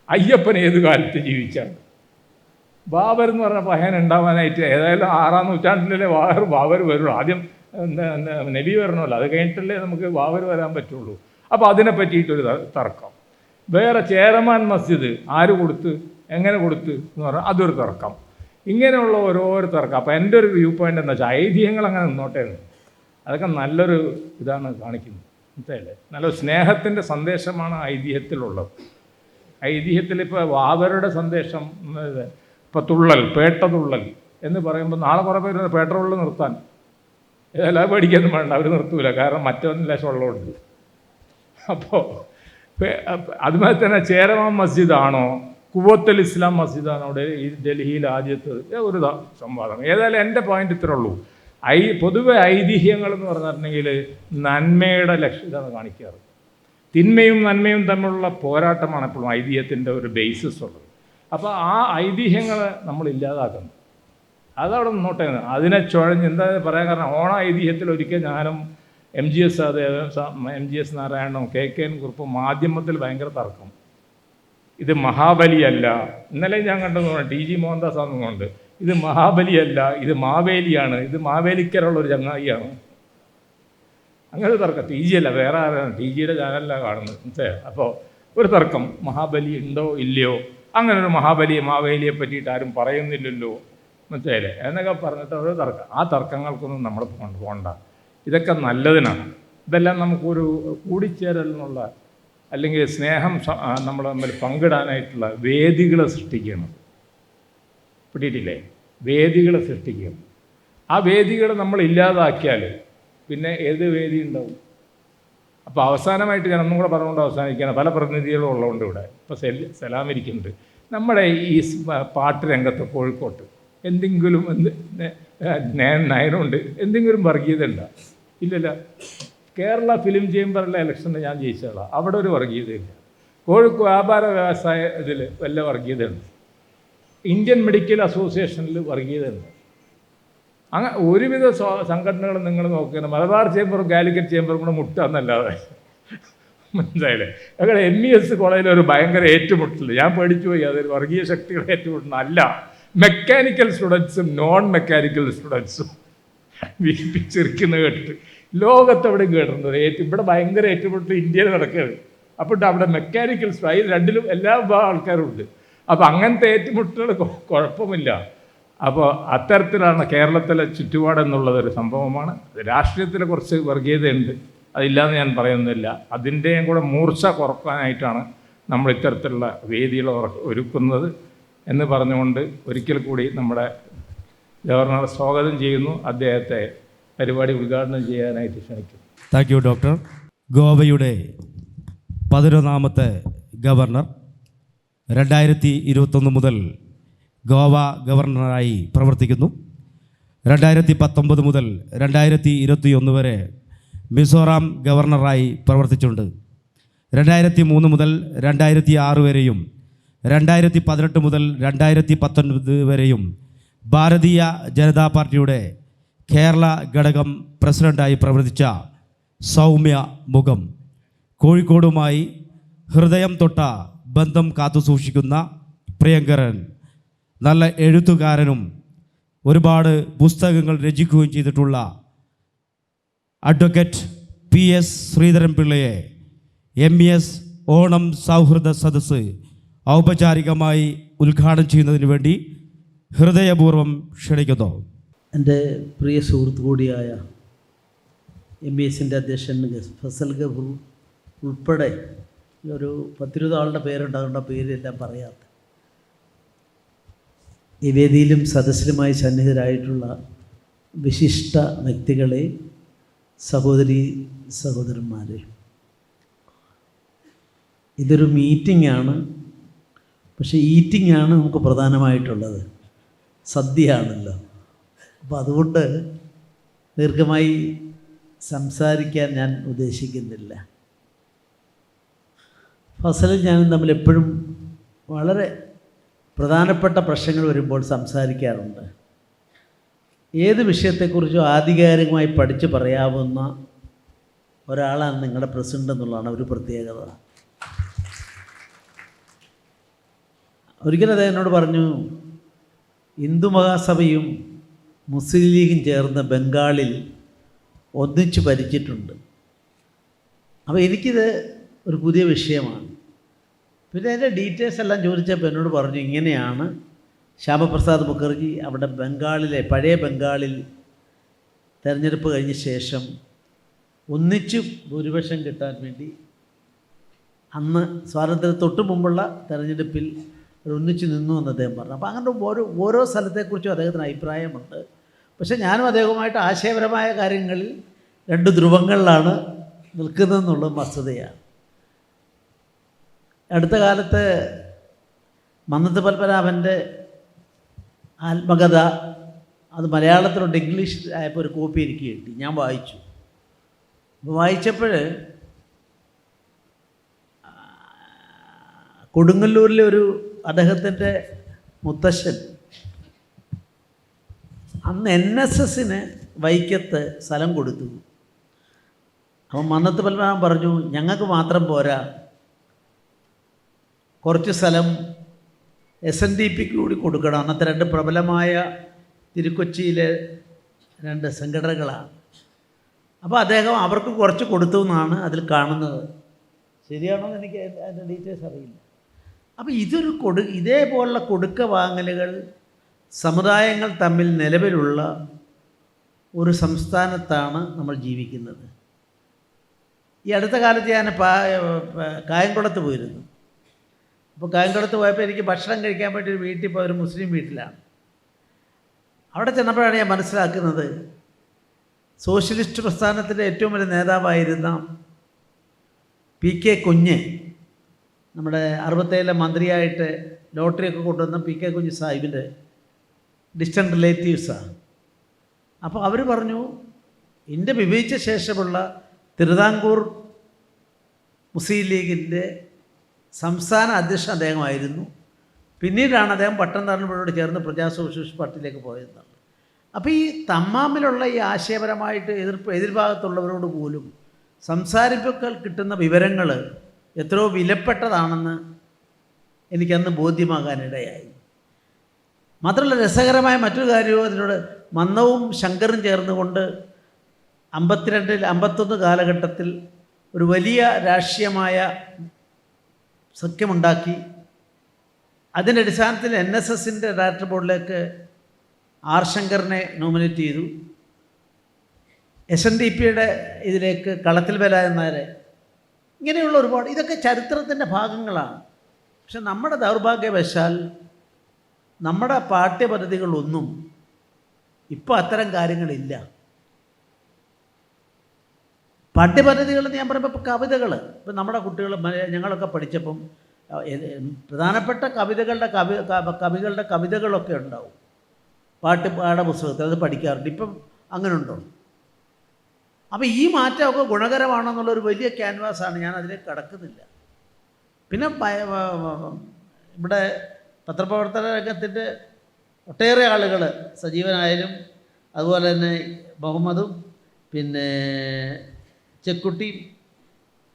[SPEAKER 4] അയ്യപ്പൻ ഏത് കാലത്ത് ജീവിച്ചാണ്? ബാബർ എന്ന് പറഞ്ഞ പഹയൻ ഉണ്ടാവാനായിട്ട് ഏതായാലും 6-ാം നൂറ്റാണ്ടിലല്ലേ ബാബർ വരുള്ളൂ. ആദ്യം നബി വരണമല്ലോ, അത് കഴിഞ്ഞിട്ടല്ലേ നമുക്ക് ബാബർ വരാൻ പറ്റുള്ളൂ. അപ്പോൾ അതിനെ പറ്റിയിട്ടൊരു തർക്കം. വേറെ ചേരമാൻ മസ്ജിദ് ആര് കൊടുത്ത്, എങ്ങനെ കൊടുത്ത് എന്ന് പറഞ്ഞാൽ അതൊരു തർക്കം. ഇങ്ങനെയുള്ള ഓരോരോ തർക്കം. അപ്പോൾ എൻ്റെ ഒരു വ്യൂ പോയിൻ്റ് എന്താ വെച്ചാൽ, ഐതിഹ്യങ്ങൾ അങ്ങനെ നിന്നോട്ടെ എന്ന്. അതൊക്കെ നല്ലൊരു ഇതാണ് കാണിക്കുന്നത്, മനസ്സിലല്ലേ? നല്ലൊരു സ്നേഹത്തിൻ്റെ സന്ദേശമാണ് ഐതിഹ്യത്തിലുള്ളത്. ഐതിഹ്യത്തിൽ ഇപ്പോൾ ബാബരുടെ സന്ദേശം, ഇപ്പോൾ തുള്ളൽ, പേട്ട തുള്ളൽ എന്ന് പറയുമ്പോൾ നാളെ കുറേ പേര് പേട്ട തുള്ളൽ നിർത്താൻ ഇതെല്ലാം പേടിക്കൊന്നും വേണ്ട, അവർ നിർത്തൂല. കാരണം മറ്റൊന്നും ലേശം ഉള്ളതുകൊണ്ട്. അപ്പോൾ അതുമാതിരി തന്നെ ചേരമാൻ മസ്ജിദാണോ കുവ്വത്തുൽ ഇസ്ലാം മസ്ജിദാണോ ഈ ഡൽഹിയിൽ ആദ്യത്തെ ഒരു സംവാദം. ഏതായാലും എൻ്റെ പോയിന്റ് ഇത്രേ ഉള്ളൂ. പൊതുവെ ഐതിഹ്യങ്ങൾ എന്ന് പറഞ്ഞിട്ടുണ്ടെങ്കിൽ നന്മയുടെ ലക്ഷ്യതാണ് കാണിക്കാറ്. തിന്മയും നന്മയും തമ്മിലുള്ള പോരാട്ടമാണ് എപ്പോഴും ഐതിഹ്യത്തിൻ്റെ ഒരു ബേസിസ് ഉള്ളത്. അപ്പോൾ ആ ഐതിഹ്യങ്ങളെ നമ്മൾ ഇല്ലാതാക്കുന്നു, അതവിടെ നിന്നോട്ടെ. അതിനെ ചുഴഞ്ഞ് എന്താ പറയാൻ കാരണം, ഓണ ഐതിഹ്യത്തിൽ ഒരിക്കൽ ഞാനും MGS നാരായണനും KKN കുറുപ്പും മാധ്യമത്തിൽ ഭയങ്കര തർക്കം. ഇത് മഹാബലിയല്ല, ഇന്നലെ ഞാൻ കണ്ടെന്ന് പറഞ്ഞു TG മോഹൻദാസ് ആണെന്നുകൊണ്ട്, ഇത് മഹാബലിയല്ല, ഇത് മാവേലിയാണ്, ഇത് മാവേലിക്കരുള്ളൊരു ചങ്ങായിയാണ്. അങ്ങനെ തർക്കം. TG അല്ല, വേറെ ആരാണ്, TGയുടെ ചാനലിലാണ് കാണുന്നത്, മനസ്സിലായോ? അപ്പോൾ ഒരു തർക്കം, മഹാബലി ഉണ്ടോ ഇല്ലയോ, അങ്ങനെ ഒരു മാവേലിയെ പറ്റിയിട്ട് ആരും പറയുന്നില്ലല്ലോ, മനസ്സിലായില്ലേ എന്നൊക്കെ പറഞ്ഞിട്ട് ഒരു തർക്കം. ആ തർക്കങ്ങൾക്കൊന്നും നമ്മൾ പോകണ്ട. ഇതൊക്കെ നല്ലതിനാണ്. ഇതെല്ലാം നമുക്കൊരു കൂടിച്ചേരൽ എന്നുള്ള, അല്ലെങ്കിൽ സ്നേഹം നമ്മൾ തമ്മിൽ പങ്കിടാനായിട്ടുള്ള വേദികളെ സൃഷ്ടിക്കണം. പിടിയിട്ടില്ലേ? വേദികളെ സൃഷ്ടിക്കണം. ആ വേദികൾ നമ്മൾ ഇല്ലാതാക്കിയാൽ പിന്നെ ഏത് വേദി ഉണ്ടാവും? അപ്പോൾ അവസാനമായിട്ട് ഞാൻ ഒന്നും കൂടെ പറഞ്ഞുകൊണ്ട് അവസാനിക്കുകയാണ്. പല പ്രതിനിധികളും ഉള്ളതുകൊണ്ട് ഇവിടെ ഇപ്പോൾ സലാം ഇരിക്കുന്നുണ്ട്. നമ്മുടെ ഈ പാട്ട് രംഗത്ത് കോഴിക്കോട്ട് എന്തെങ്കിലും നയനുണ്ട്, എന്തെങ്കിലും വർഗീയത ഉണ്ടോ? ഇല്ലല്ല. കേരള ഫിലിം ചേംബറിലെ ഇലക്ഷനിൽ ഞാൻ ജയിച്ചതാണ്, അവിടെ ഒരു വർഗീയതയില്ല. കോഴിക്കോട് വ്യാപാര വ്യവസായ ഇതിൽ വല്ല വർഗീയതയുണ്ട്. Indian medical അസോസിയേഷനിൽ വർഗീയതയുണ്ട്. അങ്ങനെ ഒരുവിധ സംഘടനകൾ നിങ്ങൾ നോക്കുകയാണ്. മലബാർ ചേംബറും കാലിക്കറ്റ് ചേംബറും കൂടെ മുട്ടാന്നല്ലാതെ, മനസ്സിലായില്ലേ? ഞങ്ങളുടെ MES കോളേജിൽ ഒരു ഭയങ്കര ഏറ്റുമുട്ടൽ, ഞാൻ പേടിച്ചു പോയി. അതൊരു വർഗീയ ശക്തികളെ ഏറ്റുമുട്ടണം അല്ല. മെക്കാനിക്കൽ സ്റ്റുഡൻസും നോൺ മെക്കാനിക്കൽ സ്റ്റുഡൻസും വീപ്പിച്ചിരിക്കുന്നത് കേട്ടിട്ട് ലോകത്തെവിടെയും കേട്ടിട്ടുണ്ട്. ഇവിടെ ഭയങ്കര ഏറ്റുമുട്ടൽ ഇന്ത്യയിൽ നടക്കുകയാണ്. അപ്പോൾ അവിടെ മെക്കാനിക്കൽ അതിൽ രണ്ടിലും എല്ലാ വിഭാഗം ആൾക്കാരും ഉണ്ട്. അപ്പോൾ അങ്ങനത്തെ ഏറ്റുമുട്ടലുകൾ കുഴപ്പമില്ല. അപ്പോൾ അത്തരത്തിലാണ് കേരളത്തിലെ ചുറ്റുപാടെന്നുള്ളതൊരു സംഭവമാണ്. രാഷ്ട്രീയത്തിൽ കുറച്ച് വർഗീയതയുണ്ട്, അതില്ലാന്ന് ഞാൻ പറയുന്നില്ല. അതിൻ്റെയും കൂടെ മൂർച്ച കുറക്കാനായിട്ടാണ് നമ്മൾ ഇത്തരത്തിലുള്ള വേദികൾ ഒരുക്കുന്നത് എന്ന് പറഞ്ഞുകൊണ്ട് ഒരിക്കൽ കൂടി നമ്മുടെ ഗവർണർ സ്വാഗതം ചെയ്യുന്നു. അദ്ദേഹത്തെ പരിപാടി ഉദ്ഘാടനം ചെയ്യാനായിട്ട് ക്ഷണിക്കുന്നു.
[SPEAKER 1] Thank you doctor. ഗോവയുടെ 11ാമത്തെ ഗവർണർ 2021 മുതൽ ഗോവ ഗവർണറായി പ്രവർത്തിക്കുന്നു. 2019 മുതൽ 2021 വരെ മിസോറാം ഗവർണറായി പ്രവർത്തിച്ചിട്ടുണ്ട്. 2003 മുതൽ 2006 വരെയും 2018 മുതൽ 2019 വരെയും ഭാരതീയ ജനതാ പാർട്ടിയുടെ കേരള ഘടകം പ്രസിഡൻ്റായി പ്രവർത്തിച്ച സൗമ്യ മുഖം, കോഴിക്കോടുമായി ഹൃദയം തൊട്ട ബന്ധം കാത്തുസൂക്ഷിക്കുന്ന പ്രിയങ്കരൻ, നല്ല എഴുത്തുകാരനും ഒരുപാട് പുസ്തകങ്ങൾ രചിക്കുകയും ചെയ്തിട്ടുള്ള അഡ്വക്കേറ്റ് PS ശ്രീധരൻ പിള്ളയെ MES ഓണം സൗഹൃദ സദസ്സ് ഔപചാരികമായി ഉദ്ഘാടനം ചെയ്യുന്നതിന് വേണ്ടി ഹൃദയപൂർവ്വം ക്ഷണിക്കുന്നു.
[SPEAKER 5] എൻ്റെ പ്രിയ സുഹൃത്തു കൂടിയായ MESൻ്റെ അധ്യക്ഷൻ ഫസൽ ഗഫൂർ ഉൾപ്പെടെ ഒരു 10-20 ആളുടെ പേരുണ്ടാകേണ്ട പേരെല്ലാം പറയാത്ത ഈ വേദിയിലും സദസ്സിലുമായി സന്നിഹിതരായിട്ടുള്ള വിശിഷ്ട വ്യക്തികളെ, സഹോദരി സഹോദരന്മാരെ, ഇതൊരു മീറ്റിംഗ് ആണ്. പക്ഷേ ഈറ്റിംഗ് ആണ് നമുക്ക് പ്രധാനമായിട്ടുള്ളത്, സദ്യയാണല്ലോ. അപ്പോൾ അതുകൊണ്ട് ദീർഘമായി സംസാരിക്കാൻ ഞാൻ ഉദ്ദേശിക്കുന്നില്ല. ഫസലും ഞാനും തമ്മിൽ എപ്പോഴും വളരെ പ്രധാനപ്പെട്ട പ്രശ്നങ്ങൾ വരുമ്പോൾ സംസാരിക്കാറുണ്ട്. ഏത് വിഷയത്തെക്കുറിച്ചും ആധികാരികമായി പഠിച്ച് പറയാവുന്ന ഒരാളാണ് നിങ്ങളുടെ പ്രസിഡൻ്റ് എന്നുള്ളതാണ് ഒരു പ്രത്യേകത. ഒരിക്കലും അദ്ദേഹം എന്നോട് പറഞ്ഞു, ഹിന്ദു മഹാസഭയും മുസ്ലിം ലീഗും ചേർന്ന് ബംഗാളിൽ ഒന്നിച്ച് ഭരിച്ചിട്ടുണ്ട്. അപ്പോൾ എനിക്കിത് ഒരു പുതിയ വിഷയമാണ്. പിന്നെ അതിൻ്റെ ഡീറ്റെയിൽസ് എല്ലാം ചോദിച്ചപ്പോൾ എന്നോട് പറഞ്ഞു, ഇങ്ങനെയാണ് ശ്യാമപ്രസാദ് മുഖർജി അവിടെ ബംഗാളിലെ പഴയ ബംഗാളിൽ തെരഞ്ഞെടുപ്പ് കഴിഞ്ഞ ശേഷം ഒന്നിച്ച് ഭൂരിപക്ഷം കിട്ടാൻ വേണ്ടി അന്ന് സ്വാതന്ത്ര്യത്തിന് തൊട്ട് മുമ്പുള്ള തെരഞ്ഞെടുപ്പിൽ ഒന്നിച്ച് നിന്നു എന്ന് അദ്ദേഹം പറഞ്ഞു. അപ്പോൾ അങ്ങനെ ഓരോ സ്ഥലത്തെക്കുറിച്ചും അദ്ദേഹത്തിന് അഭിപ്രായമുണ്ട്. പക്ഷേ ഞാനും അദ്ദേഹവുമായിട്ട് ആശയപരമായ കാര്യങ്ങളിൽ 2 ധ്രുവങ്ങളിലാണ് നിൽക്കുന്നതെന്നുള്ളത് വസ്തുതയാണ്. അടുത്ത കാലത്ത് മന്നത്ത് പത്മനാഭൻ്റെ ആത്മകഥ അത് മലയാളത്തിലുണ്ട്, ഇംഗ്ലീഷ് ആയപ്പോൾ ഒരു കോപ്പി എനിക്ക് കിട്ടി. ഞാൻ വായിച്ചു. അപ്പോൾ വായിച്ചപ്പോൾ കൊടുങ്ങല്ലൂരിലെ ഒരു അദ്ദേഹത്തിൻ്റെ മുത്തശ്ശൻ അന്ന് NSSന് വൈക്കത്ത് സ്ഥലം കൊടുത്തു. അപ്പോൾ മന്നത്ത് പത്മനാഭൻ പറഞ്ഞു, ഞങ്ങൾക്ക് മാത്രം പോരാ, കുറച്ച് സ്ഥലം SNDPക്ക് കൂടി കൊടുക്കണം. അന്നത്തെ 2 പ്രബലമായ തിരുക്കൊച്ചിയിലെ 2 സംഘടനകളാണ്. അപ്പോൾ അദ്ദേഹം അവർക്ക് കുറച്ച് കൊടുത്തു എന്നാണ് അതിൽ കാണുന്നത്. ശരിയാണോ എന്ന് എനിക്ക് അതിൻ്റെ ഡീറ്റെയിൽസ് അറിയില്ല. അപ്പോൾ ഇതേപോലുള്ള കൊടുക്ക വാങ്ങലുകൾ സമുദായങ്ങൾ തമ്മിൽ നിലവിലുള്ള ഒരു സംസ്ഥാനത്താണ് നമ്മൾ ജീവിക്കുന്നത്. ഈ അടുത്ത കാലത്ത് ഞാൻ കായംകുളത്ത് പോയിരുന്നു. അപ്പോൾ കായംകുളത്ത് പോയപ്പോൾ എനിക്ക് ഭക്ഷണം കഴിക്കാൻ വേണ്ടി ഒരു വീട്ടിൽ പോയ ഒരു മുസ്ലിം വീട്ടിലാണ്. അവിടെ ചെന്നപ്പോഴാണ് ഞാൻ മനസ്സിലാക്കുന്നത്, സോഷ്യലിസ്റ്റ് പ്രസ്ഥാനത്തിൻ്റെ ഏറ്റവും വലിയ നേതാവായിരുന്ന PK കുഞ്ഞ്, നമ്മുടെ 67 മന്ത്രിയായിട്ട് ലോട്ടറിയൊക്കെ കൊണ്ടുവന്ന PK കുഞ്ഞ് സാഹിബിൻ്റെ ഡിസ്റ്റൻറ്റ് റിലേറ്റീവ്സാണ്. അപ്പോൾ അവർ പറഞ്ഞു, ഇന്ത്യ വിഭജിച്ച ശേഷമുള്ള തിരുവിതാംകൂർ മുസ്ലിം ലീഗിൻ്റെ സംസ്ഥാന അധ്യക്ഷൻ അദ്ദേഹമായിരുന്നു. പിന്നീടാണ് അദ്ദേഹം പട്ടംതാരണയോട് ചേർന്ന് പ്രജാ സോഷ്യലിസ്റ്റ് പാർട്ടിയിലേക്ക് പോയതെന്നാണ്. അപ്പോൾ ഈ തമ്മാമിലുള്ള ഈ ആശയപരമായിട്ട് എതിർഭാഗത്തുള്ളവരോട് പോലും സംസാരിപ്പൊക്കെ കിട്ടുന്ന വിവരങ്ങൾ എത്രയോ വിലപ്പെട്ടതാണെന്ന് എനിക്കന്ന് ബോധ്യമാകാനിടയായി. മാത്രമല്ല, രസകരമായ മറ്റൊരു കാര്യവും അതിനോട് മന്നവും ശങ്കറും ചേർന്നുകൊണ്ട് 52-51 കാലഘട്ടത്തിൽ ഒരു വലിയ രാഷ്ട്രീയമായ സഖ്യമുണ്ടാക്കി. അതിൻ്റെ അടിസ്ഥാനത്തിൽ NSSൻ്റെ ഡയറക്ടർ ബോർഡിലേക്ക് R ശങ്കറിനെ നോമിനേറ്റ് ചെയ്തു. SNDPയുടെ ഇതിലേക്ക് കളത്തിൽ വേലായുധൻ നായരെ, ഇങ്ങനെയുള്ള ഒരുപാട്, ഇതൊക്കെ ചരിത്രത്തിൻ്റെ ഭാഗങ്ങളാണ്. പക്ഷെ നമ്മുടെ ദൗർഭാഗ്യവശാൽ നമ്മുടെ പാഠ്യപദ്ധതികളൊന്നും ഇപ്പോൾ അത്തരം കാര്യങ്ങളില്ല. പാഠ്യപദ്ധതികൾ ഞാൻ പറയുമ്പോൾ ഇപ്പോൾ കവിതകൾ, ഇപ്പം നമ്മുടെ കുട്ടികൾ ഞങ്ങളൊക്കെ പഠിച്ചപ്പം പ്രധാനപ്പെട്ട കവികളുടെ കവിതകളൊക്കെ ഉണ്ടാവും പാഠപുസ്തകത്തിൽ, അത് പഠിക്കാറുണ്ട്. ഇപ്പം അങ്ങനെ ഉണ്ടോ? അപ്പോൾ ഈ മാറ്റമൊക്കെ ഗുണകരമാണെന്നുള്ളൊരു വലിയ ക്യാൻവാസാണ്. ഞാൻ അതിലേക്ക് കടക്കുന്നില്ല. പിന്നെ ഇവിടെ പത്രപ്രവർത്തന രംഗത്തിൻ്റെ ഒട്ടേറെ ആളുകൾ സജീവനായാലും, അതുപോലെ തന്നെ മുഹമ്മദും പിന്നെ ചെക്കുട്ടിയും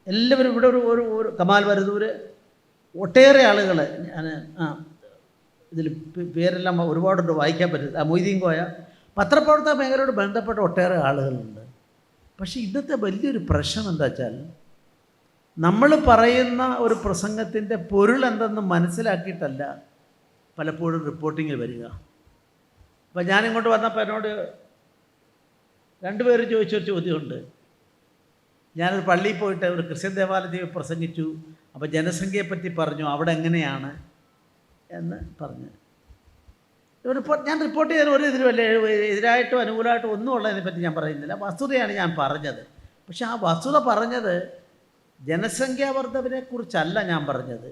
[SPEAKER 5] എല്ലാവരും ഇവിടെ ഒരു കമാൽ വരദൂർ, ഒട്ടേറെ ആളുകൾ, ഞാൻ ഇതിൽ പേരെല്ലാം ഒരുപാടുണ്ട്, വായിക്കാൻ പറ്റില്ല. മൊയ്തീൻ കോയ, പത്രപ്രവർത്തന മേഖലയോട് ബന്ധപ്പെട്ട ഒട്ടേറെ ആളുകളുണ്ട്. പക്ഷേ ഇന്നത്തെ വലിയൊരു പ്രശ്നം എന്താ വെച്ചാൽ, നമ്മൾ പറയുന്ന ഒരു പ്രസംഗത്തിൻ്റെ പൊരുൾ എന്തെന്ന് മനസ്സിലാക്കിയിട്ടല്ല പലപ്പോഴും റിപ്പോർട്ടിങ്ങിൽ വരിക. അപ്പം ഞാനിങ്ങോട്ട് വന്നപ്പോൾ എന്നോട് രണ്ടുപേരും ചോദിച്ചൊരു ചോദ്യമുണ്ട്. ഞാനൊരു പള്ളിയിൽ പോയിട്ട് ഒരു ക്രിസ്ത്യൻ ദേവാലയത്തിൽ പ്രസംഗിച്ചു, അപ്പോൾ ജനസംഖ്യയെപ്പറ്റി പറഞ്ഞു, അവിടെ എങ്ങനെയാണ് എന്ന് പറഞ്ഞു. ഞാൻ റിപ്പോർട്ട് ചെയ്യാൻ ഒരു ഇതിലുമല്ല, എതിരായിട്ടും അനുകൂലമായിട്ടും ഒന്നും ഉള്ളതിനെപ്പറ്റി ഞാൻ പറയുന്നില്ല, വസ്തുതയാണ് ഞാൻ പറഞ്ഞത്. പക്ഷെ ആ വസ്തുത പറഞ്ഞത് ജനസംഖ്യാ വർദ്ധവിനെക്കുറിച്ചല്ല ഞാൻ പറഞ്ഞത്,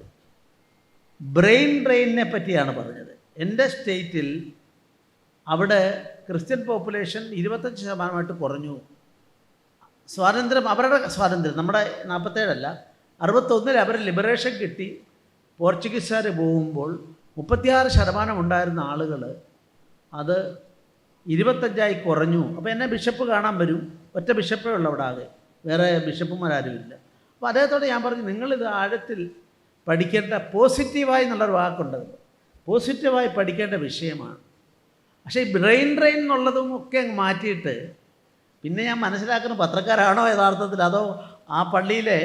[SPEAKER 5] ബ്രെയിൻ ഡ്രെയിനിനെ പറ്റിയാണ് പറഞ്ഞത്. എൻ്റെ സ്റ്റേറ്റിൽ അവിടെ ക്രിസ്ത്യൻ പോപ്പുലേഷൻ 25% കുറഞ്ഞു. സ്വാതന്ത്ര്യം, അവരുടെ സ്വാതന്ത്ര്യം, നമ്മുടെ 47 61 അവർ ലിബറേഷൻ കിട്ടി. പോർച്ചുഗീസുകാർ പോകുമ്പോൾ 36% ഉണ്ടായിരുന്ന ആളുകൾ അത് 25 കുറഞ്ഞു. അപ്പോൾ എന്നെ ബിഷപ്പ് കാണാൻ വരും, ഒറ്റ ബിഷപ്പേ ഉള്ളൂ അവിടെ, ആകെ വേറെ ബിഷപ്പുമാരാരുമില്ല. അപ്പോൾ അദ്ദേഹത്തോട് ഞാൻ പറഞ്ഞു, നിങ്ങളിത് ആഴത്തിൽ പഠിക്കേണ്ട, പോസിറ്റീവായി എന്നുള്ളൊരു വാക്കുണ്ട്, പോസിറ്റീവായി പഠിക്കേണ്ട വിഷയമാണ്. പക്ഷേ ഈ ബ്രെയിൻ ഡ്രെയിൻ എന്നുള്ളതും ഒക്കെ അങ്ങ് മാറ്റിയിട്ട് പിന്നെ ഞാൻ മനസ്സിലാക്കുന്ന പത്രക്കാരാണോ യഥാർത്ഥത്തിൽ, അതോ ആ പള്ളിയിലെ,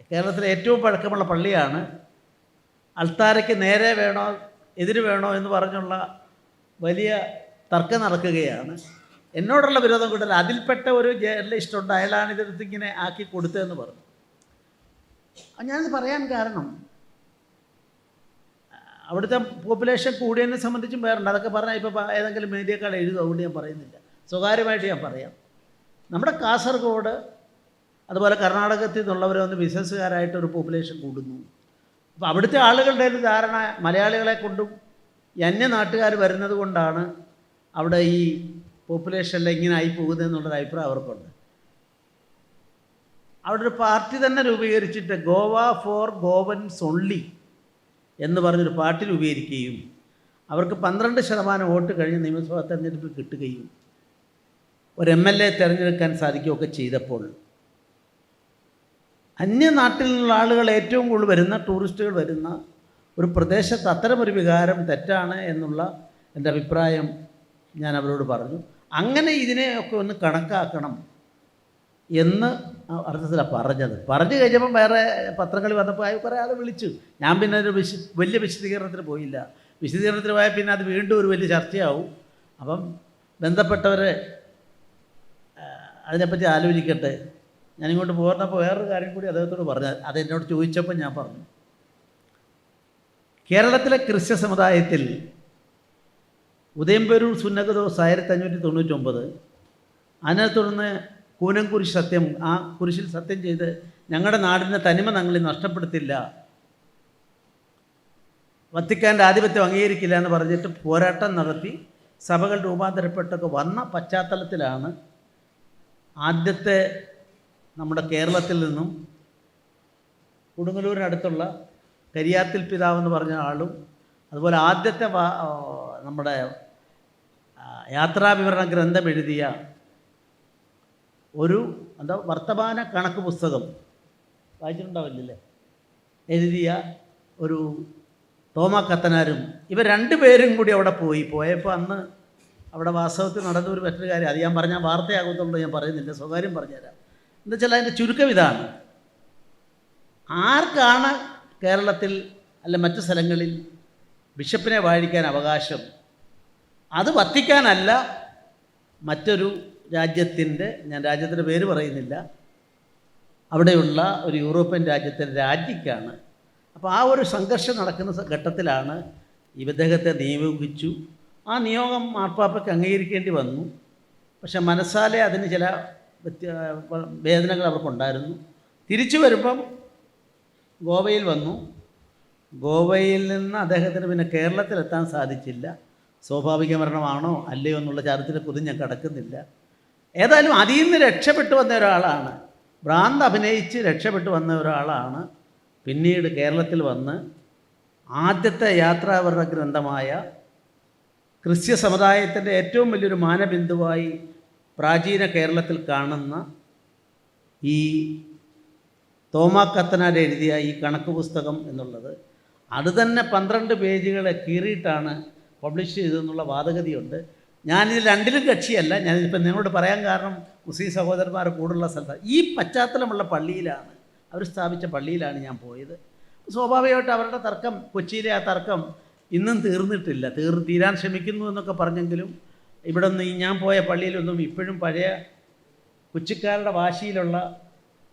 [SPEAKER 5] കേരളത്തിലെ ഏറ്റവും പഴക്കമുള്ള പള്ളിയാണ്, അൾത്താരയ്ക്ക് നേരെ വേണോ എതിര് വേണോ എന്ന് പറഞ്ഞുള്ള വലിയ തർക്കം നടക്കുകയാണ്. എന്നോടുള്ള വിരോധം കൂട്ടല്ല, അതിൽപ്പെട്ട ഒരു ജേർണലിസ്റ്റ് ഉണ്ട്, അയാളാണ് ഇതെടുത്ത് ഇങ്ങനെ ആക്കി കൊടുത്തതെന്ന് പറഞ്ഞു. ഞാനിത് പറയാൻ കാരണം അവിടുത്തെ പോപ്പുലേഷൻ കൂടിയതിനെ സംബന്ധിച്ചും വേറുണ്ട്, അതൊക്കെ പറഞ്ഞാൽ ഇപ്പോൾ ഏതെങ്കിലും മീഡിയക്കാൾ എഴുതും, അതുകൊണ്ട് ഞാൻ പറയുന്നില്ല, സ്വകാര്യമായിട്ട് ഞാൻ പറയാം. നമ്മുടെ കാസർഗോഡ് അതുപോലെ കർണാടകത്തിൽ നിന്നുള്ളവരെ ഒന്ന് ബിസിനസ്സുകാരായിട്ടൊരു പോപ്പുലേഷൻ കൂടുന്നു. അപ്പോൾ അവിടുത്തെ ആളുകളുടെ ഒരു ധാരണ മലയാളികളെ കൊണ്ടും ഈ അന്യനാട്ടുകാർ വരുന്നത് കൊണ്ടാണ് അവിടെ ഈ പോപ്പുലേഷനിൽ ഇങ്ങനെ ആയി പോകുന്നതെന്നുള്ളൊരു അഭിപ്രായം അവർക്കുണ്ട്. അവിടെ ഒരു പാർട്ടി തന്നെ രൂപീകരിച്ചിട്ട് ഗോവ ഫോർ ഗോവൻസ് ഓൺലി എന്ന് പറഞ്ഞൊരു പാർട്ടി രൂപീകരിക്കുകയും അവർക്ക് 12% വോട്ട് കഴിഞ്ഞ് നിയമസഭാ തെരഞ്ഞെടുപ്പിൽ കിട്ടുകയും ഒരു MLA തിരഞ്ഞെടുക്കാൻ സാധിക്കുകയൊക്കെ ചെയ്തപ്പോൾ അന്യനാട്ടിൽ നിന്നുള്ള ആളുകൾ ഏറ്റവും കൂടുതൽ വരുന്ന, ടൂറിസ്റ്റുകൾ വരുന്ന ഒരു പ്രദേശത്ത് അത്തരമൊരു വികാരം തെറ്റാണ് എന്നുള്ള എൻ്റെ അഭിപ്രായം ഞാൻ അവരോട് പറഞ്ഞു. അങ്ങനെ ഇതിനെയൊക്കെ ഒന്ന് കണക്കാക്കണം എന്ന് അർത്ഥത്തിലാണ് പറഞ്ഞത്. പറഞ്ഞു കഴിഞ്ഞപ്പം വേറെ പത്രങ്ങളിൽ വന്നപ്പോൾ കുറേ ആൾ വിളിച്ചു. ഞാൻ പിന്നെ ഒരു വലിയ വിശദീകരണത്തിന് പോയില്ല. വിശദീകരണത്തിന് പോയാൽ പിന്നെ അത് വീണ്ടും ഒരു വലിയ ചർച്ചയാവും. അപ്പം ബന്ധപ്പെട്ടവർ അതിനെപ്പറ്റി ആലോചിക്കട്ടെ. ഞാനിങ്ങോട്ട് പോരുന്നപ്പോൾ വേറൊരു കാര്യം കൂടി അദ്ദേഹത്തോട് പറഞ്ഞു, അതെന്നോട് ചോദിച്ചപ്പോൾ ഞാൻ പറഞ്ഞു, കേരളത്തിലെ ക്രിസ്ത്യ സമുദായത്തിൽ ഉദയംപേരൂർ സുന്നകദോസ് 1599, അതിനെ തുടർന്ന് കൂനംകുരിശ് സത്യം, ആ കുരിശിൽ സത്യം ചെയ്ത് ഞങ്ങളുടെ നാടിൻ്റെ തനിമ ഞങ്ങൾ നഷ്ടപ്പെടുത്തില്ല, വത്തിക്കാൻ്റെ ആധിപത്യം അംഗീകരിക്കില്ല എന്ന് പറഞ്ഞിട്ട് പോരാട്ടം നടത്തി സഭകൾ രൂപാന്തരപ്പെട്ടൊക്കെ വന്ന പശ്ചാത്തലത്തിലാണ് ആദ്യത്തെ നമ്മുടെ കേരളത്തിൽ നിന്നും കൊടുങ്ങല്ലൂരിനടുത്തുള്ള കരിയാത്തിൽ പിതാവെന്ന് പറഞ്ഞ ആളും അതുപോലെ ആദ്യത്തെ നമ്മുടെ യാത്രാവിവരണ ഗ്രന്ഥം എഴുതിയ ഒരു വർത്തമാന കണക്ക് പുസ്തകം വായിച്ചിട്ടുണ്ടാവില്ലേ, എഴുതിയ ഒരു തോമാ കത്തനാരും ഇവർ രണ്ടുപേരും കൂടി അവിടെ പോയപ്പോൾ അന്ന് അവിടെ വാസ്തവത്തിൽ നടന്ന ഒരു മറ്റൊരു കാര്യം, അത് ഞാൻ പറഞ്ഞാൽ വാർത്തയാകുന്നുള്ളൂ, ഞാൻ പറയുന്നില്ല, സ്വകാര്യം പറഞ്ഞുതരാം. എന്താ വെച്ചാൽ അതിൻ്റെ ചുരുക്കം ഇതാണ്: ആർക്കാണ് കേരളത്തിൽ അല്ല മറ്റു സ്ഥലങ്ങളിൽ ബിഷപ്പിനെ വാഴിക്കാൻ അവകാശം? അത് വത്തിക്കാനല്ല, മറ്റൊരു രാജ്യത്തിൻ്റെ, ഞാൻ രാജ്യത്തിൻ്റെ പേര് പറയുന്നില്ല, അവിടെയുള്ള ഒരു യൂറോപ്യൻ രാജ്യത്തിൻ്റെ രാജ്ഞിക്കാണ്. അപ്പോൾ ആ ഒരു സംഘർഷം നടക്കുന്ന ഘട്ടത്തിലാണ് ഇദ്ദേഹത്തെ നിയോഗിച്ചു. ആ നിയോഗം മാർപ്പാപ്പയ്ക്ക് അംഗീകരിക്കേണ്ടി വന്നു. പക്ഷെ മനസ്സാലെ അതിന് ചില വേദനകൾ അവർക്കുണ്ടായിരുന്നു. തിരിച്ചു വരുമ്പം ഗോവയിൽ വന്നു. ഗോവയിൽ നിന്ന് അദ്ദേഹത്തിന് പിന്നെ കേരളത്തിലെത്താൻ സാധിച്ചില്ല. സ്വാഭാവിക മരണമാണോ അല്ലയോ എന്നുള്ള ചരിത്രത്തെക്കുറിച്ച് ഞാൻ കടക്കുന്നില്ല. ഏതായാലും അതിൽ നിന്ന് രക്ഷപ്പെട്ടു വന്ന ഒരാളാണ്, ഭ്രാന്ത് അഭിനയിച്ച് രക്ഷപ്പെട്ടു വന്ന ഒരാളാണ് പിന്നീട് കേരളത്തിൽ വന്ന് ആദ്യത്തെ യാത്രാവിവരണ ഗ്രന്ഥമായ ക്രിസ്ത്യ സമുദായത്തിൻ്റെ ഏറ്റവും വലിയൊരു മാനബിന്ദുവായി പ്രാചീന കേരളത്തിൽ കാണുന്ന ഈ തോമാ കത്തനാർ എഴുതിയ ഈ കണക്ക് പുസ്തകം എന്നുള്ളത്. അത് തന്നെ 12 പേജുകളെ കീറിയിട്ടാണ് പബ്ലിഷ് ചെയ്തതെന്നുള്ള വാദഗതിയുണ്ട്. ഞാനിതിൽ രണ്ടിലും കക്ഷിയല്ല. ഞാനിതിപ്പോൾ നിങ്ങളോട് പറയാൻ കാരണം മുസ്ലിം സഹോദരന്മാർ കൂടുതലുള്ള സ്ഥലത്താണ്, ഈ പശ്ചാത്തലമുള്ള പള്ളിയിലാണ് അവർ സ്ഥാപിച്ച പള്ളിയിലാണ് ഞാൻ പോയത്. സ്വാഭാവികമായിട്ട് അവരുടെ തർക്കം, കൊച്ചിയിലെ ആ തർക്കം ഇന്നും തീർന്നിട്ടില്ല. തീരാൻ ശ്രമിക്കുന്നു എന്നൊക്കെ പറഞ്ഞെങ്കിലും ഇവിടെ നിന്ന് ഞാൻ പോയ പള്ളിയിലൊന്നും ഇപ്പോഴും പഴയ കൊച്ചിക്കാരുടെ വാശിയിലുള്ള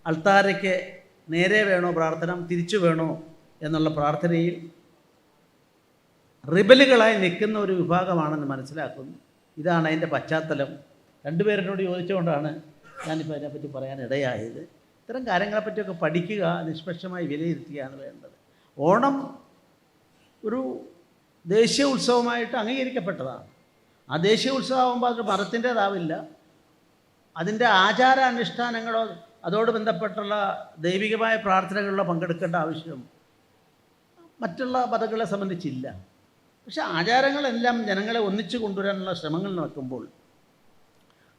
[SPEAKER 5] അൾത്താരയ്ക്ക് നേരെ വേണോ പ്രാർത്ഥന, തിരിച്ചു വേണോ എന്നുള്ള പ്രാർത്ഥനയിൽ റിബലുകളായി നിൽക്കുന്ന ഒരു വിഭാഗമാണെന്ന് മനസ്സിലാക്കുന്നു. ഇതാണ് അതിൻ്റെ പശ്ചാത്തലം. രണ്ടുപേരോട് ചോദിച്ചുകൊണ്ടാണ് ഞാനിപ്പോൾ അതിനെപ്പറ്റി പറയാൻ ഇടയായത്. ഇത്തരം കാര്യങ്ങളെപ്പറ്റിയൊക്കെ പഠിക്കുക, നിഷ്പക്ഷമായി വിലയിരുത്തുകയാണ് വേണ്ടത്. ഓണം ഒരു ദേശീയ ഉത്സവമായിട്ട് അംഗീകരിക്കപ്പെട്ടതാണ്. ആ ദേശീയ ഉത്സവമാകുമ്പോൾ അത് മതത്തിൻ്റേതാവില്ല. അതിൻ്റെ ആചാരാനുഷ്ഠാനങ്ങളോ അതോട് ബന്ധപ്പെട്ടുള്ള ദൈവികമായ പ്രാർത്ഥനകളിലോ പങ്കെടുക്കേണ്ട ആവശ്യം മറ്റുള്ള മതങ്ങളെ സംബന്ധിച്ചില്ല. പക്ഷേ ആചാരങ്ങളെല്ലാം ജനങ്ങളെ ഒന്നിച്ചു കൊണ്ടുവരാനുള്ള ശ്രമങ്ങൾ നടക്കുമ്പോൾ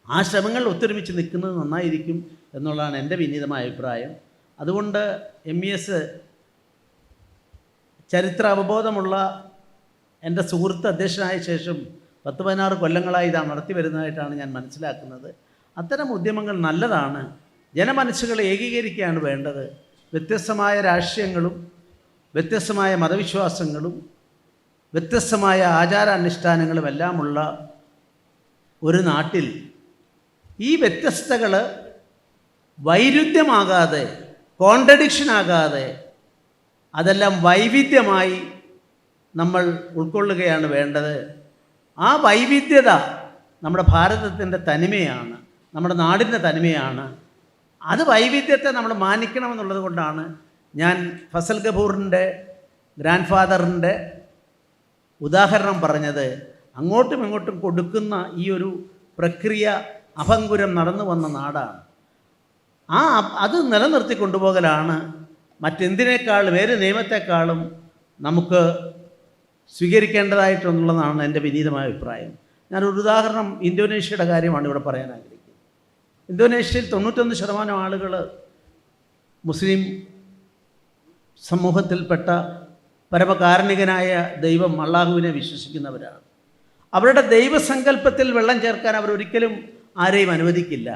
[SPEAKER 5] ആ ശ്രമങ്ങൾ ഒത്തൊരുമിച്ച് നിൽക്കുന്നത് നന്നായിരിക്കും എന്നുള്ളതാണ് എൻ്റെ വിനീതമായ അഭിപ്രായം. അതുകൊണ്ട് MES ചരിത്ര അവബോധമുള്ള എൻ്റെ സുഹൃത്ത് അധ്യക്ഷനായ ശേഷം 10-16 കൊല്ലങ്ങളായി ഇതാ നടത്തി വരുന്നതായിട്ടാണ് ഞാൻ മനസ്സിലാക്കുന്നത്. അത്തരം ഉദ്യമങ്ങൾ നല്ലതാണ്. ജനമനസ്സുകളെ ഏകീകരിക്കുകയാണ് വേണ്ടത്. വ്യത്യസ്തമായ രാഷ്ട്രീയങ്ങളും വ്യത്യസ്തമായ മതവിശ്വാസങ്ങളും വ്യത്യസ്തമായ ആചാരാനുഷ്ഠാനങ്ങളും എല്ലാമുള്ള ഒരു നാട്ടിൽ ഈ വ്യത്യസ്തകൾ വൈരുദ്ധ്യമാകാതെ, കോൺട്രഡിക്ഷനാകാതെ അതെല്ലാം വൈവിധ്യമായി നമ്മൾ ഉൾക്കൊള്ളുകയാണ് വേണ്ടത്. ആ വൈവിധ്യത നമ്മുടെ ഭാരതത്തിൻ്റെ തനിമയാണ്, നമ്മുടെ നാടിൻ്റെ തനിമയാണ്. അത് വൈവിധ്യത്തെ നമ്മൾ മാനിക്കണമെന്നുള്ളത് കൊണ്ടാണ് ഞാൻ ഫസൽ ഗഫൂറിൻ്റെ ഗ്രാൻഡ് ഫാദറിൻ്റെ ഉദാഹരണം പറഞ്ഞത്. അങ്ങോട്ടും ഇങ്ങോട്ടും കൊടുക്കുന്ന ഈ ഒരു പ്രക്രിയ അഭംഗുരം നടന്നു വന്ന നാടാണ്. അത് നിലനിർത്തി കൊണ്ടുപോകലാണ് മറ്റെന്തിനേക്കാളും ഏത് നിയമത്തെക്കാളും നമുക്ക് സ്വീകരിക്കേണ്ടതായിട്ടുള്ളതാണ് എൻ്റെ വിനീതമായ അഭിപ്രായം. ഞാനൊരു ഉദാഹരണം ഇന്തോനേഷ്യയുടെ കാര്യമാണ് ഇവിടെ പറയാൻ ആഗ്രഹിക്കുന്നത്. ഇന്തോനേഷ്യയിൽ 91% ആളുകൾ മുസ്ലിം സമൂഹത്തിൽപ്പെട്ട പരമകാരുണികനായ ദൈവം അള്ളാഹുവിനെ വിശ്വസിക്കുന്നവരാണ്. അവരുടെ ദൈവസങ്കല്പത്തിൽ വെള്ളം ചേർക്കാൻ അവരൊരിക്കലും ആരെയും അനുവദിക്കില്ല.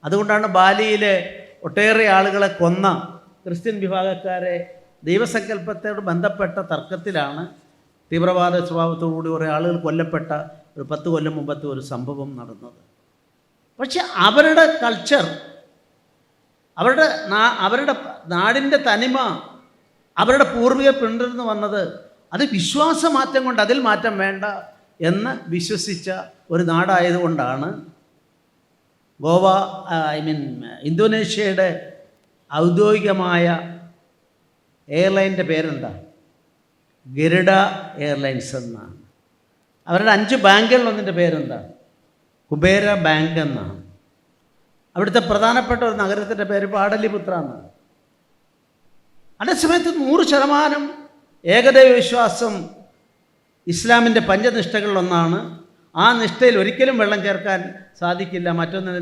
[SPEAKER 5] അതുകൊണ്ടാണ് ബാലിയിലെ ഒട്ടേറെ ആളുകളെ കൊന്ന ക്രിസ്ത്യൻ വിഭാഗക്കാരെ ദൈവസങ്കല്പത്തോട് ബന്ധപ്പെട്ട തർക്കത്തിലാണ് തീവ്രവാദ സ്വഭാവത്തോടുകൂടി കുറേ ആളുകൾ കൊല്ലപ്പെട്ട ഒരു 10 കൊല്ലം മുമ്പത്തെ ഒരു സംഭവം നടന്നത്. പക്ഷെ അവരുടെ കൾച്ചർ, അവരുടെ നാടിൻ്റെ തനിമ, അവരുടെ പൂർവികർ പിന്തുടർന്ന് വന്നത് അത് വിശ്വാസമാറ്റം കൊണ്ട് അതിൽ മാറ്റം വേണ്ട എന്ന് വിശ്വസിച്ച ഒരു നാടായതുകൊണ്ടാണ് ഇന്തോനേഷ്യയുടെ ഔദ്യോഗികമായ എയർലൈൻ്റെ പേരെന്താ? ഗരുഡ എയർലൈൻസ് എന്നാണ്. അവരുടെ 5 ബാങ്കുകളിലൊന്നിൻ്റെ പേരെന്താ? കുബേര ബാങ്ക് എന്നാണ്. അവിടുത്തെ പ്രധാനപ്പെട്ട ഒരു നഗരത്തിൻ്റെ പേര് പാടലിപുത്ര എന്നാണ്. അതേസമയത്ത് 100% ഏകദൈവ വിശ്വാസം ഇസ്ലാമിൻ്റെ പഞ്ചനിഷ്ഠകളിലൊന്നാണ്. ആ നിഷ്ഠയിൽ ഒരിക്കലും വെള്ളം ചേർക്കാൻ സാധിക്കില്ല. മറ്റൊന്നിനെ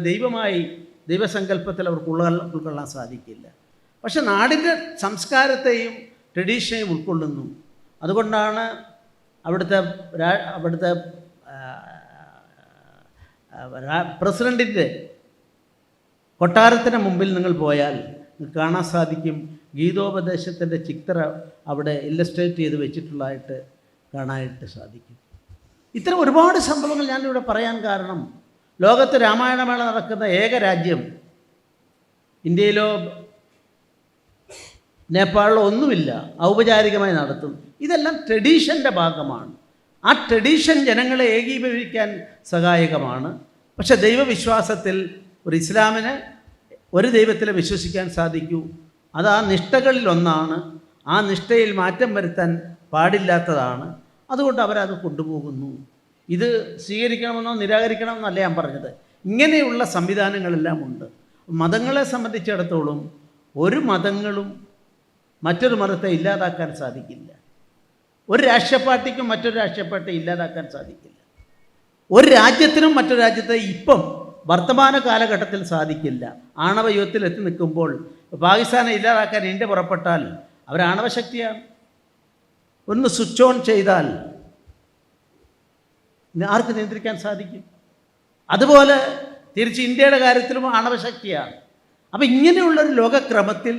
[SPEAKER 5] ദൈവസങ്കല്പത്തിൽ അവർക്ക് ഉൾക്കൊള്ളാൻ സാധിക്കില്ല. പക്ഷെ നാടിൻ്റെ സംസ്കാരത്തെയും ട്രഡീഷനെയും ഉൾക്കൊള്ളുന്നു. അതുകൊണ്ടാണ് അവിടുത്തെ പ്രസിഡൻറ്റിൻ്റെ കൊട്ടാരത്തിന് മുമ്പിൽ നിങ്ങൾ പോയാൽ കാണാൻ സാധിക്കും, ഗീതോപദേശത്തിൻ്റെ ചിത്ര അവിടെ ഇല്ലസ്ട്രേറ്റ് ചെയ്ത് വെച്ചിട്ടുള്ളതായിട്ട് കാണാനായിട്ട് സാധിക്കും. ഇത്തരം ഒരുപാട് സംഭവങ്ങൾ ഞാനിവിടെ പറയാൻ കാരണം, ലോകത്ത് രാമായണമേള നടക്കുന്ന ഏക രാജ്യം ഇന്ത്യയിലോ നേപ്പാളിലോ ഒന്നുമില്ല, ഔപചാരികമായി നടത്തും. ഇതെല്ലാം ട്രഡീഷൻ്റെ ഭാഗമാണ്. ആ ട്രഡീഷൻ ജനങ്ങളെ ഏകീഭവിക്കാൻ സഹായകമാണ്. പക്ഷേ ദൈവവിശ്വാസത്തിൽ ഒരു ഇസ്ലാമിന് ഒരു ദൈവത്തിലെ വിശ്വസിക്കാൻ സാധിക്കൂ. അത് ആ നിഷ്ഠകളിലൊന്നാണ്. ആ നിഷ്ഠയിൽ മാറ്റം വരുത്താൻ പാടില്ലാത്തതാണ്. അതുകൊണ്ട് അവരത് കൊണ്ടുപോകുന്നു. ഇത് സ്വീകരിക്കണമെന്നോ നിരാകരിക്കണമെന്നല്ല ഞാൻ പറഞ്ഞത്. ഇങ്ങനെയുള്ള സംവിധാനങ്ങളെല്ലാം ഉണ്ട്. മതങ്ങളെ സംബന്ധിച്ചിടത്തോളം ഒരു മതങ്ങളും മറ്റൊരു മതത്തെ ഇല്ലാതാക്കാൻ സാധിക്കില്ല. ഒരു രാഷ്ട്രീയ പാർട്ടിക്കും മറ്റൊരു രാഷ്ട്രീയ പാർട്ടിയെ ഇല്ലാതാക്കാൻ സാധിക്കില്ല. ഒരു രാജ്യത്തിനും മറ്റൊരു രാജ്യത്തെ ഇപ്പം വർത്തമാന കാലഘട്ടത്തിൽ സാധിക്കില്ല. ആണവ യുദ്ധത്തിൽ എത്തി നിൽക്കുമ്പോൾ പാകിസ്ഥാനെ ഇല്ലാതാക്കാൻ ഇന്ത്യ പുറപ്പെട്ടാൽ അവർ ആണവശക്തിയാണ്. ഒന്ന് സ്വിച്ച് ഓൺ ചെയ്താൽ ആർക്ക് നിയന്ത്രിക്കാൻ സാധിക്കും? അതുപോലെ തിരിച്ച് ഇന്ത്യയുടെ കാര്യത്തിലും ആണവശക്തിയാണ്. അപ്പോൾ ഇങ്ങനെയുള്ളൊരു ലോകക്രമത്തിൽ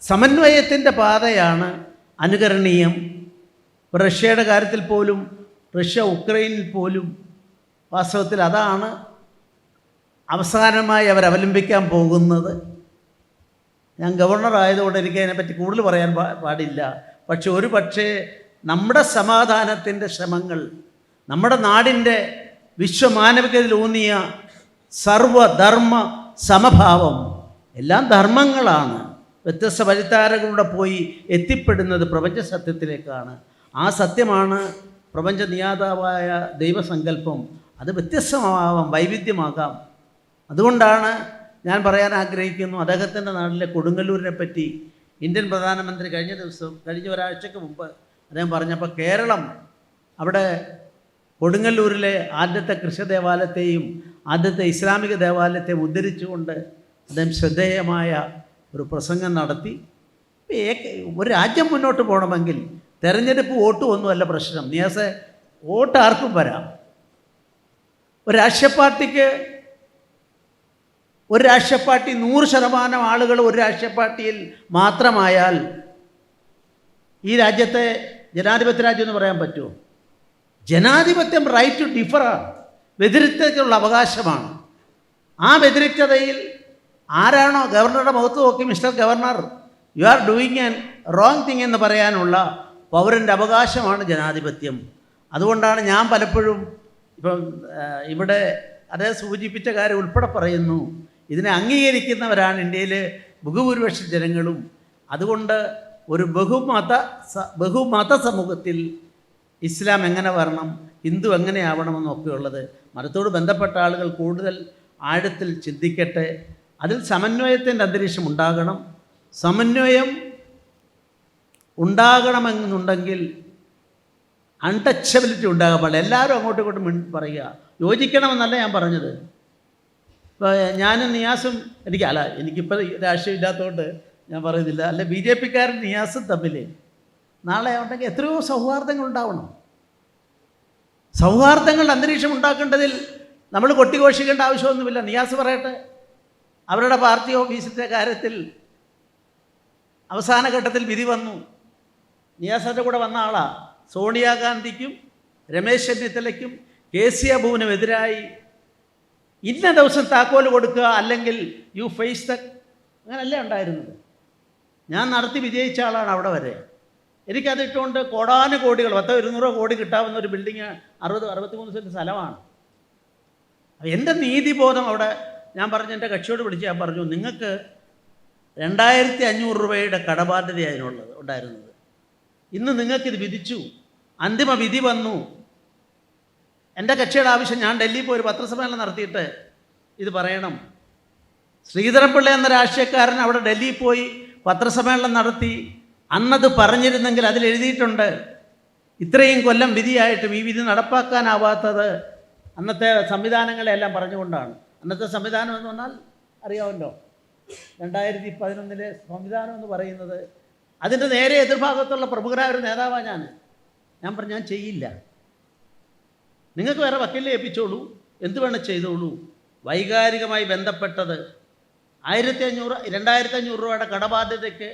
[SPEAKER 5] സമന്വയത്തിൻ്റെ പാതയാണ് അനുകരണീയം. റഷ്യയുടെ കാര്യത്തിൽ പോലും, റഷ്യ ഉക്രൈനിൽ പോലും വാസ്തവത്തിൽ അതാണ് അവസാനമായി അവലംബിക്കാൻ പോകുന്നത്. ഞാൻ ഗവർണറായതുകൊണ്ട് എനിക്ക് അതിനെപ്പറ്റി കൂടുതൽ പറയാൻ പാടില്ല. പക്ഷേ നമ്മുടെ സമാധാനത്തിൻ്റെ ശ്രമങ്ങൾ, നമ്മുടെ നാടിൻ്റെ വിശ്വമാനവികതയിലൂന്നിയ സർവധർമ്മ സമഭാവം, എല്ലാം ധർമ്മങ്ങളാണ്, വ്യത്യസ്ത വഴിത്താരകളുടെ പോയി എത്തിപ്പെടുന്നത് പ്രപഞ്ച സത്യത്തിലേക്കാണ്. ആ സത്യമാണ് പ്രപഞ്ച നിയാതാവായ ദൈവസങ്കല്പം. അത് വ്യത്യസ്തമാവാം, വൈവിധ്യമാകാം. അതുകൊണ്ടാണ് ഞാൻ പറയാൻ ആഗ്രഹിക്കുന്നു, അദ്ദേഹത്തിൻ്റെ നാട്ടിലെ കൊടുങ്ങല്ലൂരിനെ പറ്റി ഇന്ത്യൻ പ്രധാനമന്ത്രി കഴിഞ്ഞ ഒരാഴ്ചക്ക് മുമ്പ് അദ്ദേഹം പറഞ്ഞപ്പോൾ കേരളം അവിടെ കൊടുങ്ങല്ലൂരിലെ ആദ്യത്തെ ക്രിസ്ത്യ ദേവാലയത്തെയും ആദ്യത്തെ ഇസ്ലാമിക ദേവാലയത്തെയും ഉദ്ധരിച്ചുകൊണ്ട് അദ്ദേഹം ശ്രദ്ധേയമായ ഒരു പ്രസംഗം നടത്തി. ഒരു രാജ്യം മുന്നോട്ട് പോകണമെങ്കിൽ തെരഞ്ഞെടുപ്പ് വോട്ട് ഒന്നുമല്ല പ്രശ്നം. നിയാസെ, വോട്ട് ആർക്കും വരാം. ഒരു രാഷ്ട്രീയ പാർട്ടിക്ക്, ഒരു രാഷ്ട്രീയ പാർട്ടി 100% ആളുകൾ ഒരു രാഷ്ട്രീയ പാർട്ടിയിൽ മാത്രമായാൽ ഈ രാജ്യത്തെ ജനാധിപത്യ രാജ്യം എന്ന് പറയാൻ പറ്റുമോ? ജനാധിപത്യം റൈറ്റ് ടു ഡിഫറാണ്, വ്യതിരിക്തതയ്ക്കുള്ള അവകാശമാണ്. ആ വ്യതിരിക്തതയിൽ ആരാണോ ഗവർണറുടെ മുഖത്ത് നോക്കി mister governor you are doing an wrong thing എന്ന് പറയാനുള്ള പൗരൻ്റെ അവകാശമാണ് ജനാധിപത്യം. അതുകൊണ്ടാണ് ഞാൻ പലപ്പോഴും ഇപ്പം ഇവിടെ അദ്ദേഹം സൂചിപ്പിച്ച കാര്യം ഉൾപ്പെടെ പറയുന്നു, ഇതിനെ അംഗീകരിക്കുന്നവരാണ് ഇന്ത്യയിലെ ബഹുഭൂരിപക്ഷ ജനങ്ങളും. അതുകൊണ്ട് ഒരു ബഹുമത സമൂഹത്തിൽ ഇസ്ലാം എങ്ങനെ വരണം, ഹിന്ദു എങ്ങനെയാവണമെന്നൊക്കെ ഉള്ളത് മതത്തോട് ബന്ധപ്പെട്ട ആളുകൾ കൂടുതൽ ആഴത്തിൽ ചിന്തിക്കട്ടെ. അതിൽ സമന്വയത്തിൻ്റെ അന്തരീക്ഷം ഉണ്ടാകണം. സമന്വയം ഉണ്ടാകണമെന്നുണ്ടെങ്കിൽ അൺടച്ചബിലിറ്റി ഉണ്ടാകാൻ പാടില്ല. എല്ലാവരും അങ്ങോട്ടും ഇങ്ങോട്ടും പറയുക, യോജിക്കണമെന്നല്ല ഞാൻ പറഞ്ഞത്. ഇപ്പോൾ ഞാനും നിയാസും എനിക്കിപ്പോൾ രാഷ്ട്രീയം ഇല്ലാത്തതുകൊണ്ട് ഞാൻ പറയുന്നില്ല, അല്ല BJP-ക്കാരൻ നിയാസും തമ്മിൽ നാളെ ഉണ്ടെങ്കിൽ എത്രയോ സൗഹാർദ്ദങ്ങൾ ഉണ്ടാവണം. സൗഹാർദ്ദങ്ങളുടെ അന്തരീക്ഷം ഉണ്ടാക്കേണ്ടതിൽ നമ്മൾ കൊട്ടിഘോഷിക്കേണ്ട ആവശ്യമൊന്നുമില്ല. നിയാസ് പറയട്ടെ, അവരുടെ പാർട്ടി ഓഫീസിൻ്റെ കാര്യത്തിൽ അവസാന ഘട്ടത്തിൽ വിധി വന്നു. നിയാസിൻ്റെ കൂടെ വന്ന ആളാണ്. സോണിയാഗാന്ധിക്കും രമേശ് ചെന്നിത്തലയ്ക്കും KC അബുവിനും എതിരായി ഇന്ന ദിവസം താക്കോൽ കൊടുക്കുക, അല്ലെങ്കിൽ യു ഫേസ് ദ, അങ്ങനല്ലേ ഉണ്ടായിരുന്നത്. ഞാൻ നടത്തി വിജയിച്ച ആളാണ് അവിടെ വരെ. എനിക്കതിട്ടുകൊണ്ട് കോടാനുകോടികൾ 100-200 കോടി കിട്ടാവുന്ന ഒരു ബിൽഡിങ് 63 സെൻറ്റ് സ്ഥലമാണ്. എൻ്റെ നീതിബോധം അവിടെ ഞാൻ പറഞ്ഞു, എൻ്റെ കക്ഷിയോട് വിളിച്ച് ഞാൻ പറഞ്ഞു, നിങ്ങൾക്ക് 2500 രൂപയുടെ കടബാധ്യതയായിരുന്നു ഉണ്ടായിരുന്നത്. ഇന്ന് നിങ്ങൾക്കിത് വിധിച്ചു, അന്തിമ വിധി വന്നു. എൻ്റെ കക്ഷിയുടെ ആവശ്യം, ഞാൻ ഡൽഹിയിൽ പോയി ഒരു പത്രസമ്മേളനം നടത്തിയിട്ട് ഇത് പറയണം. ശ്രീധരൻപിള്ള എന്ന രാഷ്ട്രീയക്കാരൻ അവിടെ ഡൽഹിയിൽ പോയി പത്രസമ്മേളനം നടത്തി. അന്നത് പറഞ്ഞിരുന്നെങ്കിൽ അതിലെഴുതിയിട്ടുണ്ട്, ഇത്രയും കൊല്ലം വിധിയായിട്ടും ഈ വിധി നടപ്പാക്കാനാവാത്തത് അന്നത്തെ സംവിധാനങ്ങളെല്ലാം പറഞ്ഞുകൊണ്ടാണ്. അന്നത്തെ സംവിധാനം എന്ന് പറഞ്ഞാൽ അറിയാമല്ലോ, 2011 സംവിധാനം എന്ന് പറയുന്നത്, അതിൻ്റെ നേരെ എതിർഭാഗത്തുള്ള പ്രമുഖരായ ഒരു നേതാവാണ് ഞാൻ പറഞ്ഞു, ഞാൻ ചെയ്യില്ല, നിങ്ങൾക്ക് വേറെ വക്കീലിനെ ഏൽപ്പിച്ചോളൂ, എന്ത് വേണം ചെയ്തോളൂ. വൈകാരികമായി ബന്ധപ്പെട്ടത് 2500 രൂപയുടെ കടബാധ്യതയ്ക്ക്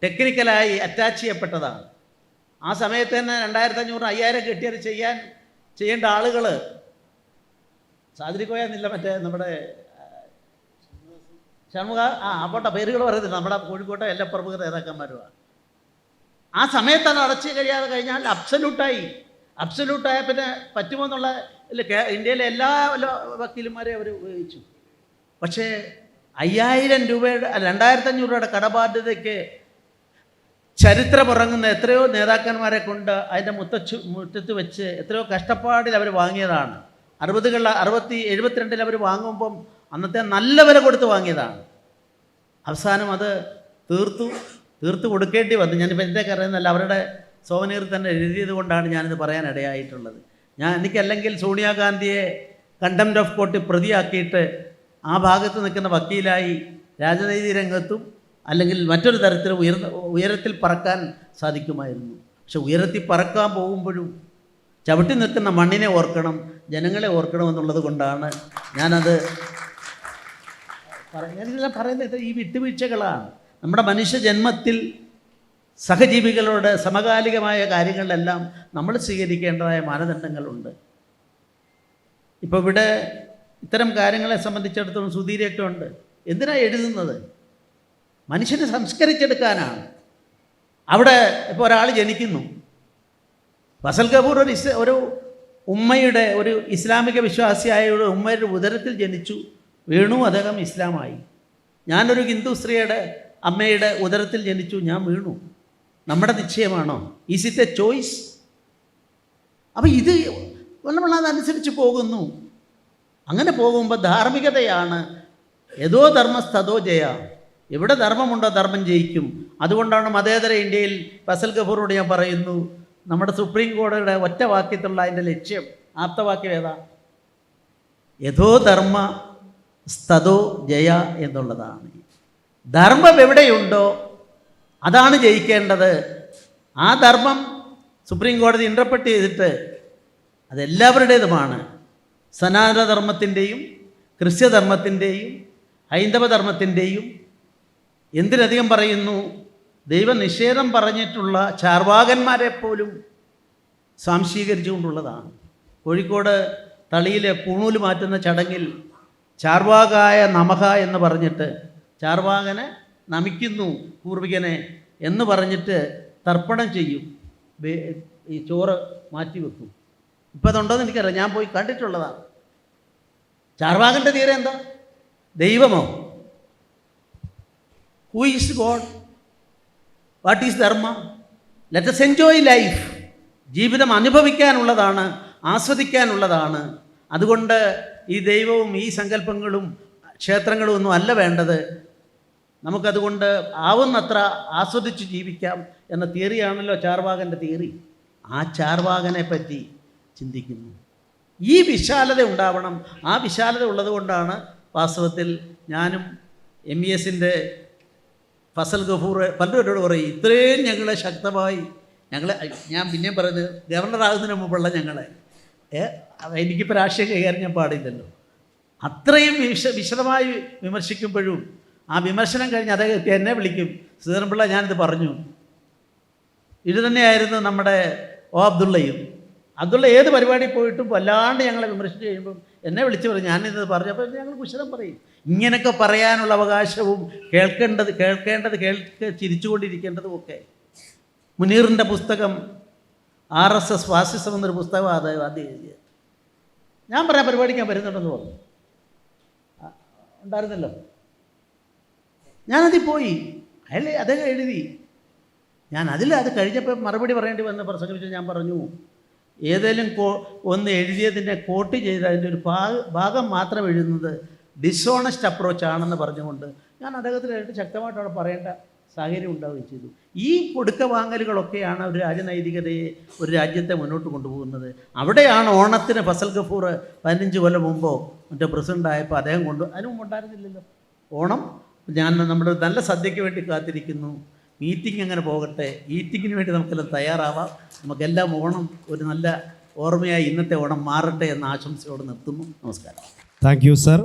[SPEAKER 5] ടെക്നിക്കലായി അറ്റാച്ച് ചെയ്യപ്പെട്ടതാണ്. ആ സമയത്ത് തന്നെ 2500 5000 കെട്ടിയത് ചെയ്യേണ്ട ആളുകൾ സാദിരിക്കോയെന്നില്ല, മറ്റേ നമ്മുടെ ഷൺമുഖ, അപ്പോട്ടെ പേരുകൾ പറയുന്നില്ല, നമ്മുടെ കോഴിക്കോട്ടെ എല്ലാ പ്രമുഖ നേതാക്കന്മാരുമാണ്. ആ സമയത്താണ് അടച്ചു കഴിയാതെ കഴിഞ്ഞാൽ അബ്സല്യൂട്ടായ പിന്നെ പറ്റുമോ എന്നുള്ള ഇന്ത്യയിലെ എല്ലാ വക്കീലുമാരെയും അവർ ഉപയോഗിച്ചു. പക്ഷേ 5000 രൂപയുടെ 2500 രൂപയുടെ കടബാധ്യതയ്ക്ക് ചരിത്രമുറങ്ങുന്ന എത്രയോ നേതാക്കന്മാരെ കൊണ്ട് അതിൻ്റെ മുറ്റത്ത് വെച്ച് എത്രയോ കഷ്ടപ്പാടിൽ അവർ വാങ്ങിയതാണ്. 72 അവർ വാങ്ങുമ്പം അന്നത്തെ നല്ല വില കൊടുത്ത് വാങ്ങിയതാണ്. അവസാനം അത് തീർത്തു കൊടുക്കേണ്ടി വന്നു. ഞാനിപ്പോൾ എൻ്റെ അറിയുന്നല്ല, അവരുടെ സോവനീർ തന്നെ എഴുതിയത് കൊണ്ടാണ് ഞാനിത് പറയാൻ ഇടയായിട്ടുള്ളത്. എനിക്കല്ലെങ്കിൽ സോണിയാഗാന്ധിയെ കണ്ടംപ്റ്റ് ഓഫ് കോർട്ട് പ്രതിയാക്കിയിട്ട് ആ ഭാഗത്ത് നിൽക്കുന്ന വക്കീലായി രാജനീതി രംഗത്തും അല്ലെങ്കിൽ മറ്റൊരു തരത്തിൽ ഉയരത്തിൽ പറക്കാൻ സാധിക്കുമായിരുന്നു. പക്ഷെ ഉയരത്തിൽ പറക്കാൻ പോകുമ്പോഴും ചവിട്ടി നിൽക്കുന്ന മണ്ണിനെ ഓർക്കണം, ജനങ്ങളെ ഓർക്കണമെന്നുള്ളത് കൊണ്ടാണ് ഞാനത് പറയുന്നത്. ഈ വിട്ടുവീഴ്ചകളാണ്. നമ്മുടെ മനുഷ്യ ജന്മത്തിൽ സഹജീവികളോട് സമകാലികമായ കാര്യങ്ങളിലെല്ലാം നമ്മൾ സ്വീകരിക്കേണ്ടതായ മാനദണ്ഡങ്ങളുണ്ട്. ഇപ്പോൾ ഇവിടെ ഇത്തരം കാര്യങ്ങളെ സംബന്ധിച്ചിടത്തോളം സുധീരയൊക്കെ ഉണ്ട്. എന്തിനാണ് എഴുതുന്നത്? മനുഷ്യനെ സംസ്കരിച്ചെടുക്കാനാണ്. അവിടെ ഇപ്പോൾ ഒരാൾ ജനിക്കുന്നു, ഫസൽ ഗഫൂർ ഒരു ഉമ്മയുടെ, ഒരു ഇസ്ലാമിക വിശ്വാസിയായ ഒരു ഉമ്മയുടെ ഉദരത്തിൽ ജനിച്ചു വീണു, അദ്ദേഹം ഇസ്ലാമായി. ഞാനൊരു ഹിന്ദു സ്ത്രീയുടെ അമ്മയുടെ ഉദരത്തിൽ ജനിച്ചു, ഞാൻ വീണു. നമ്മുടെ നിശ്ചയമാണോ? Is it a choice? അപ്പോൾ ഇത് നമ്മൾ അതനുസരിച്ച് പോകുന്നു. അങ്ങനെ പോകുമ്പോൾ ധാർമ്മികതയാണ്. യഥോ ധർമ്മസ്തോ ജയ. എവിടെ ധർമ്മമുണ്ടോ ധർമ്മം ജയിക്കും. അതുകൊണ്ടാണ് മതേതര ഇന്ത്യയിൽ ഫസൽ ഗഫൂറോട് ഞാൻ പറയുന്നു, നമ്മുടെ സുപ്രീം കോടതിയുടെ ഒറ്റ വാക്യത്തിലുള്ള അതിൻ്റെ ലക്ഷ്യം, ആപ്തവാക്യം ഏതാ? യഥോ ധർമ്മ സ്തോ ജയ എന്നുള്ളതാണ്. ധർമ്മം എവിടെയുണ്ടോ അതാണ് ജയിക്കേണ്ടത്. ആ ധർമ്മം സുപ്രീം കോടതി ഇൻ്റർപ്രറ്റ് ചെയ്തിട്ട് അതെല്ലാവരുടേതുമാണ്. സനാതനധർമ്മത്തിൻ്റെയും ക്രിസ്ത്യധർമ്മത്തിൻ്റെയും ഹൈന്ദവധർമ്മത്തിൻ്റെയും, എന്തിനധികം പറയുന്നു, ദൈവനിഷേധം പറഞ്ഞിട്ടുള്ള ചാർവാകന്മാരെ പോലും സ്വാംശീകരിച്ചുകൊണ്ടുള്ളതാണ്. കോഴിക്കോട് തളിയിലെ പൂണൂല് മാറ്റുന്ന ചടങ്ങിൽ ചാർവാകായ നമഃ എന്ന് പറഞ്ഞിട്ട് ചാർവാകനെ നമിക്കുന്നു പൂർവികനെ എന്ന് പറഞ്ഞിട്ട് തർപ്പണം ചെയ്യും. ഈ ചോറ് മാറ്റി വെക്കും. ഇപ്പം അതുണ്ടോയെന്ന് എനിക്കറിയാം, ഞാൻ പോയി കണ്ടിട്ടുള്ളതാണ്. ചാർവാകൻ്റെ തീരെ എന്താ? ദൈവമോ? Who is God? What is Dharma? Let us enjoy life. ജീവിതം അനുഭവിക്കാനുള്ളതാണ്, ആസ്വദിക്കാനുള്ളതാണ്. അതുകൊണ്ട് ഈ ദൈവവും ഈ സങ്കല്പങ്ങളും ക്ഷേത്രങ്ങളും ഒന്നും അല്ല വേണ്ടത്. നമുക്കതുകൊണ്ട് ആവുന്നത്ര ആസ്വദിച്ച് ജീവിക്കാം എന്ന തിയറിയാണല്ലോ ചാർവാകൻ്റെ തിയറി. ആ ചാർവാകനെ പറ്റി ചിന്തിക്കുന്നു. ഈ വിശാലത ഉണ്ടാവണം. ആ വിശാലത ഉള്ളതുകൊണ്ടാണ് വാസ്തവത്തിൽ ഞാനും MESൻ്റെ ഫസൽ ഗഫൂർ പലരോട് പറയും, ഇത്രയും ഞങ്ങളെ ശക്തമായി ഞാൻ പിന്നെയും പറയുന്നത് ഗവർണറാകുന്നതിന് മുമ്പുള്ള ഞങ്ങളെ എനിക്കിപ്പോൾ രാഷ്ട്രീയം കൈകാര്യം ഞാൻ പാടില്ലല്ലോ. അത്രയും വിശദമായി വിമർശിക്കുമ്പോഴും ആ വിമർശനം കഴിഞ്ഞ് അദ്ദേഹം എന്നെ വിളിക്കും, ശ്രീധരൻപിള്ള ഞാനിത് പറഞ്ഞു. ഇത് തന്നെയായിരുന്നു നമ്മുടെ അബ്ദുള്ളയും. അബ്ദുള്ള ഏത് പരിപാടി പോയിട്ടും വല്ലാണ്ട് ഞങ്ങളെ വിമർശിച്ച് കഴിയുമ്പം എന്നെ വിളിച്ച് പറയും, ഞാനിത് പറഞ്ഞു. അപ്പോൾ ഞങ്ങൾ കുശലം പറയും. ഇങ്ങനെയൊക്കെ പറയാനുള്ള അവകാശവും കേൾക്കേണ്ടത് ചിരിച്ചുകൊണ്ടിരിക്കേണ്ടതും ഒക്കെ. മുനീറിൻ്റെ പുസ്തകം RSS ഫാസിസം എന്നൊരു പുസ്തകം ആദ്യം എഴുതിയത്. ഞാൻ പറയാം പരിപാടിക്കാൻ വരുന്നുണ്ടെന്ന് പറഞ്ഞു, ഉണ്ടായിരുന്നല്ലോ. ഞാനതിൽ പോയി, അദ്ദേഹം എഴുതി. ഞാൻ അത് കഴിഞ്ഞപ്പോൾ മറുപടി പറയേണ്ടി വന്ന പ്രസംഗിച്ച് ഞാൻ പറഞ്ഞു, ഏതെങ്കിലും ഒന്ന് എഴുതിയതിനെ കോട്ട് ചെയ്ത് അതിൻ്റെ ഒരു ഭാഗം മാത്രം എഴുതുന്നത് ഡിസോണസ്റ്റ് അപ്രോച്ചാണെന്ന് പറഞ്ഞുകൊണ്ട് ഞാൻ അദ്ദേഹത്തിനായിട്ട് ശക്തമായിട്ട് അവിടെ പറയേണ്ട സാഹചര്യം ഉണ്ടാവുകയും ചെയ്തു. ഈ കൊടുക്ക വാങ്ങലുകളൊക്കെയാണ് ഒരു രാജനൈതികതയെ, ഒരു രാജ്യത്തെ മുന്നോട്ട് കൊണ്ടുപോകുന്നത്. അവിടെയാണ് ഓണത്തിന് ഫസൽ ഗഫൂർ 15 കൊല്ലം മുമ്പോ മറ്റേ പ്രസിഡൻ്റായപ്പോൾ അദ്ദേഹം അതിനു മുമ്പ് ഉണ്ടായിരുന്നില്ലല്ലോ. ഓണം നമ്മുടെ നല്ല സദ്യയ്ക്ക് വേണ്ടി കാത്തിരിക്കുന്നു. മീറ്റിംഗ് അങ്ങനെ പോകട്ടെ, ഈറ്റിങ്ങിന് വേണ്ടി നമുക്കെല്ലാം തയ്യാറാവാം. നമുക്കെല്ലാം ഓണം ഒരു നല്ല ഓർമ്മയായി ഇന്നത്തെ ഓണം മാറട്ടെ എന്ന ആശംസയോടെ നിർത്തുന്നു. നമസ്കാരം.
[SPEAKER 1] Thank you sir.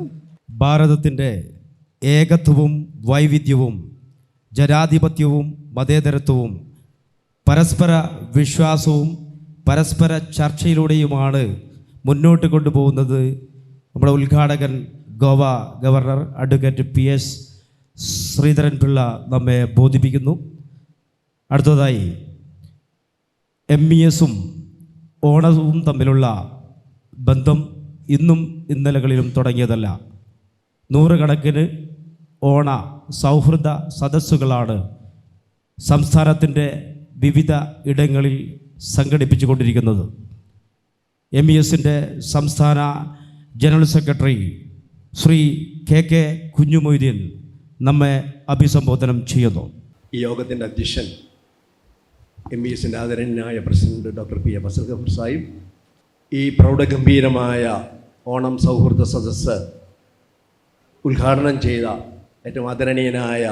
[SPEAKER 1] ഭാരതത്തിൻ്റെ ഏകത്വവും വൈവിധ്യവും ജനാധിപത്യവും മതേതരത്വവും പരസ്പര വിശ്വാസവും പരസ്പര ചർച്ചയിലൂടെയുമാണ് മുന്നോട്ട് കൊണ്ടുപോകുന്നത്. നമ്മുടെ ഉദ്ഘാടകൻ Goa governor advocate PS Sreedharan Pillai നമ്മെ ബോധിപ്പിക്കുന്നു. അടുത്തതായി MESഉം ഓണവും തമ്മിലുള്ള ബന്ധം ഇന്നും ഇന്നലകളിലും തുടങ്ങിയതല്ല. നൂറുകണക്കിന് ഓണ സൗഹൃദ സദസ്സുകളാണ് സംസ്ഥാനത്തിൻ്റെ വിവിധ ഇടങ്ങളിൽ സംഘടിപ്പിച്ചു കൊണ്ടിരിക്കുന്നത്. MESൻ്റെ സംസ്ഥാന general secretary Shri KK Kunhumoideen നമ്മെ അഭിസംബോധനം ചെയ്യുന്നു.
[SPEAKER 6] ഈ യോഗത്തിൻ്റെ അധ്യക്ഷൻ MESൻ്റെ ആദരണീയനായ president doctor P. Fazal Gafoor Sahib, ഈ പ്രൗഢഗംഭീരമായ ഓണം സൗഹൃദ സദസ്സ് ഉദ്ഘാടനം ചെയ്ത ഏറ്റവും ആദരണീയനായ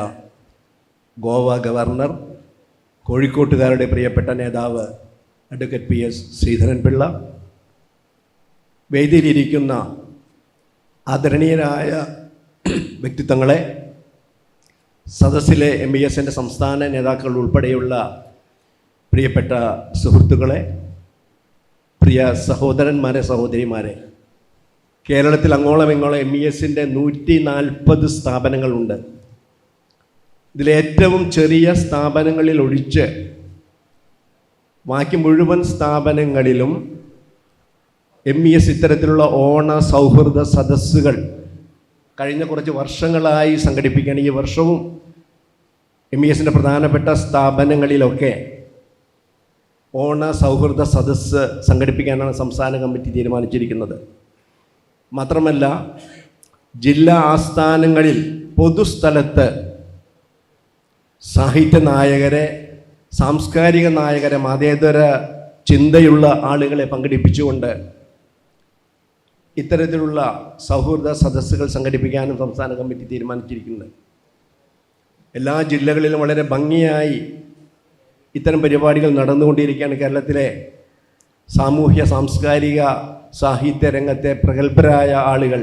[SPEAKER 6] ഗോവ ഗവർണർ, കോഴിക്കോട്ടുകാരുടെ പ്രിയപ്പെട്ട നേതാവ് അഡ്വക്കേറ്റ് PS ശ്രീധരൻപിള്ള, വേദിയിലിരിക്കുന്ന ആദരണീയരായ വ്യക്തിത്വങ്ങളെ, സദസ്സിലെ MESൻ്റെ സംസ്ഥാന നേതാക്കൾ ഉൾപ്പെടെയുള്ള പ്രിയപ്പെട്ട സുഹൃത്തുക്കളെ, പ്രിയ സഹോദരന്മാരെ, സഹോദരിമാരെ, കേരളത്തിൽ അങ്ങോളം ഇങ്ങോളം MESൻ്റെ 140 സ്ഥാപനങ്ങളുണ്ട്. ഇതിലേറ്റവും ചെറിയ സ്ഥാപനങ്ങളിൽ ഒഴിച്ച് ബാക്കി മുഴുവൻ സ്ഥാപനങ്ങളിലും MES ഇത്തരത്തിലുള്ള ഓണ സൗഹൃദ സദസ്സുകൾ കഴിഞ്ഞ കുറച്ച് വർഷങ്ങളായി സംഘടിപ്പിക്കുകയാണ്. ഈ വർഷവും MESൻ്റെ പ്രധാനപ്പെട്ട സ്ഥാപനങ്ങളിലൊക്കെ ഓണ സൗഹൃദ സദസ്സ് സംഘടിപ്പിക്കാനാണ് സംസ്ഥാന കമ്മിറ്റി തീരുമാനിച്ചിരിക്കുന്നത്. മാത്രമല്ല, ജില്ലാ ആസ്ഥാനങ്ങളിൽ പൊതുസ്ഥലത്ത് സാഹിത്യ നായകരെ, സാംസ്കാരിക നായകരെ, മതേതര ചിന്തയുള്ള ആളുകളെ പങ്കെടുപ്പിച്ചുകൊണ്ട് ഇത്തരത്തിലുള്ള സൗഹൃദ സദസ്സുകൾ സംഘടിപ്പിക്കാനും സംസ്ഥാന കമ്മിറ്റി തീരുമാനിച്ചിരിക്കുന്നത്. എല്ലാ ജില്ലകളിലും വളരെ ഭംഗിയായി ഇത്തരം പരിപാടികൾ നടന്നുകൊണ്ടിരിക്കുകയാണ്. കേരളത്തിലെ സാമൂഹ്യ സാംസ്കാരിക സാഹിത്യ രംഗത്തെ പ്രഗത്ഭരായ ആളുകൾ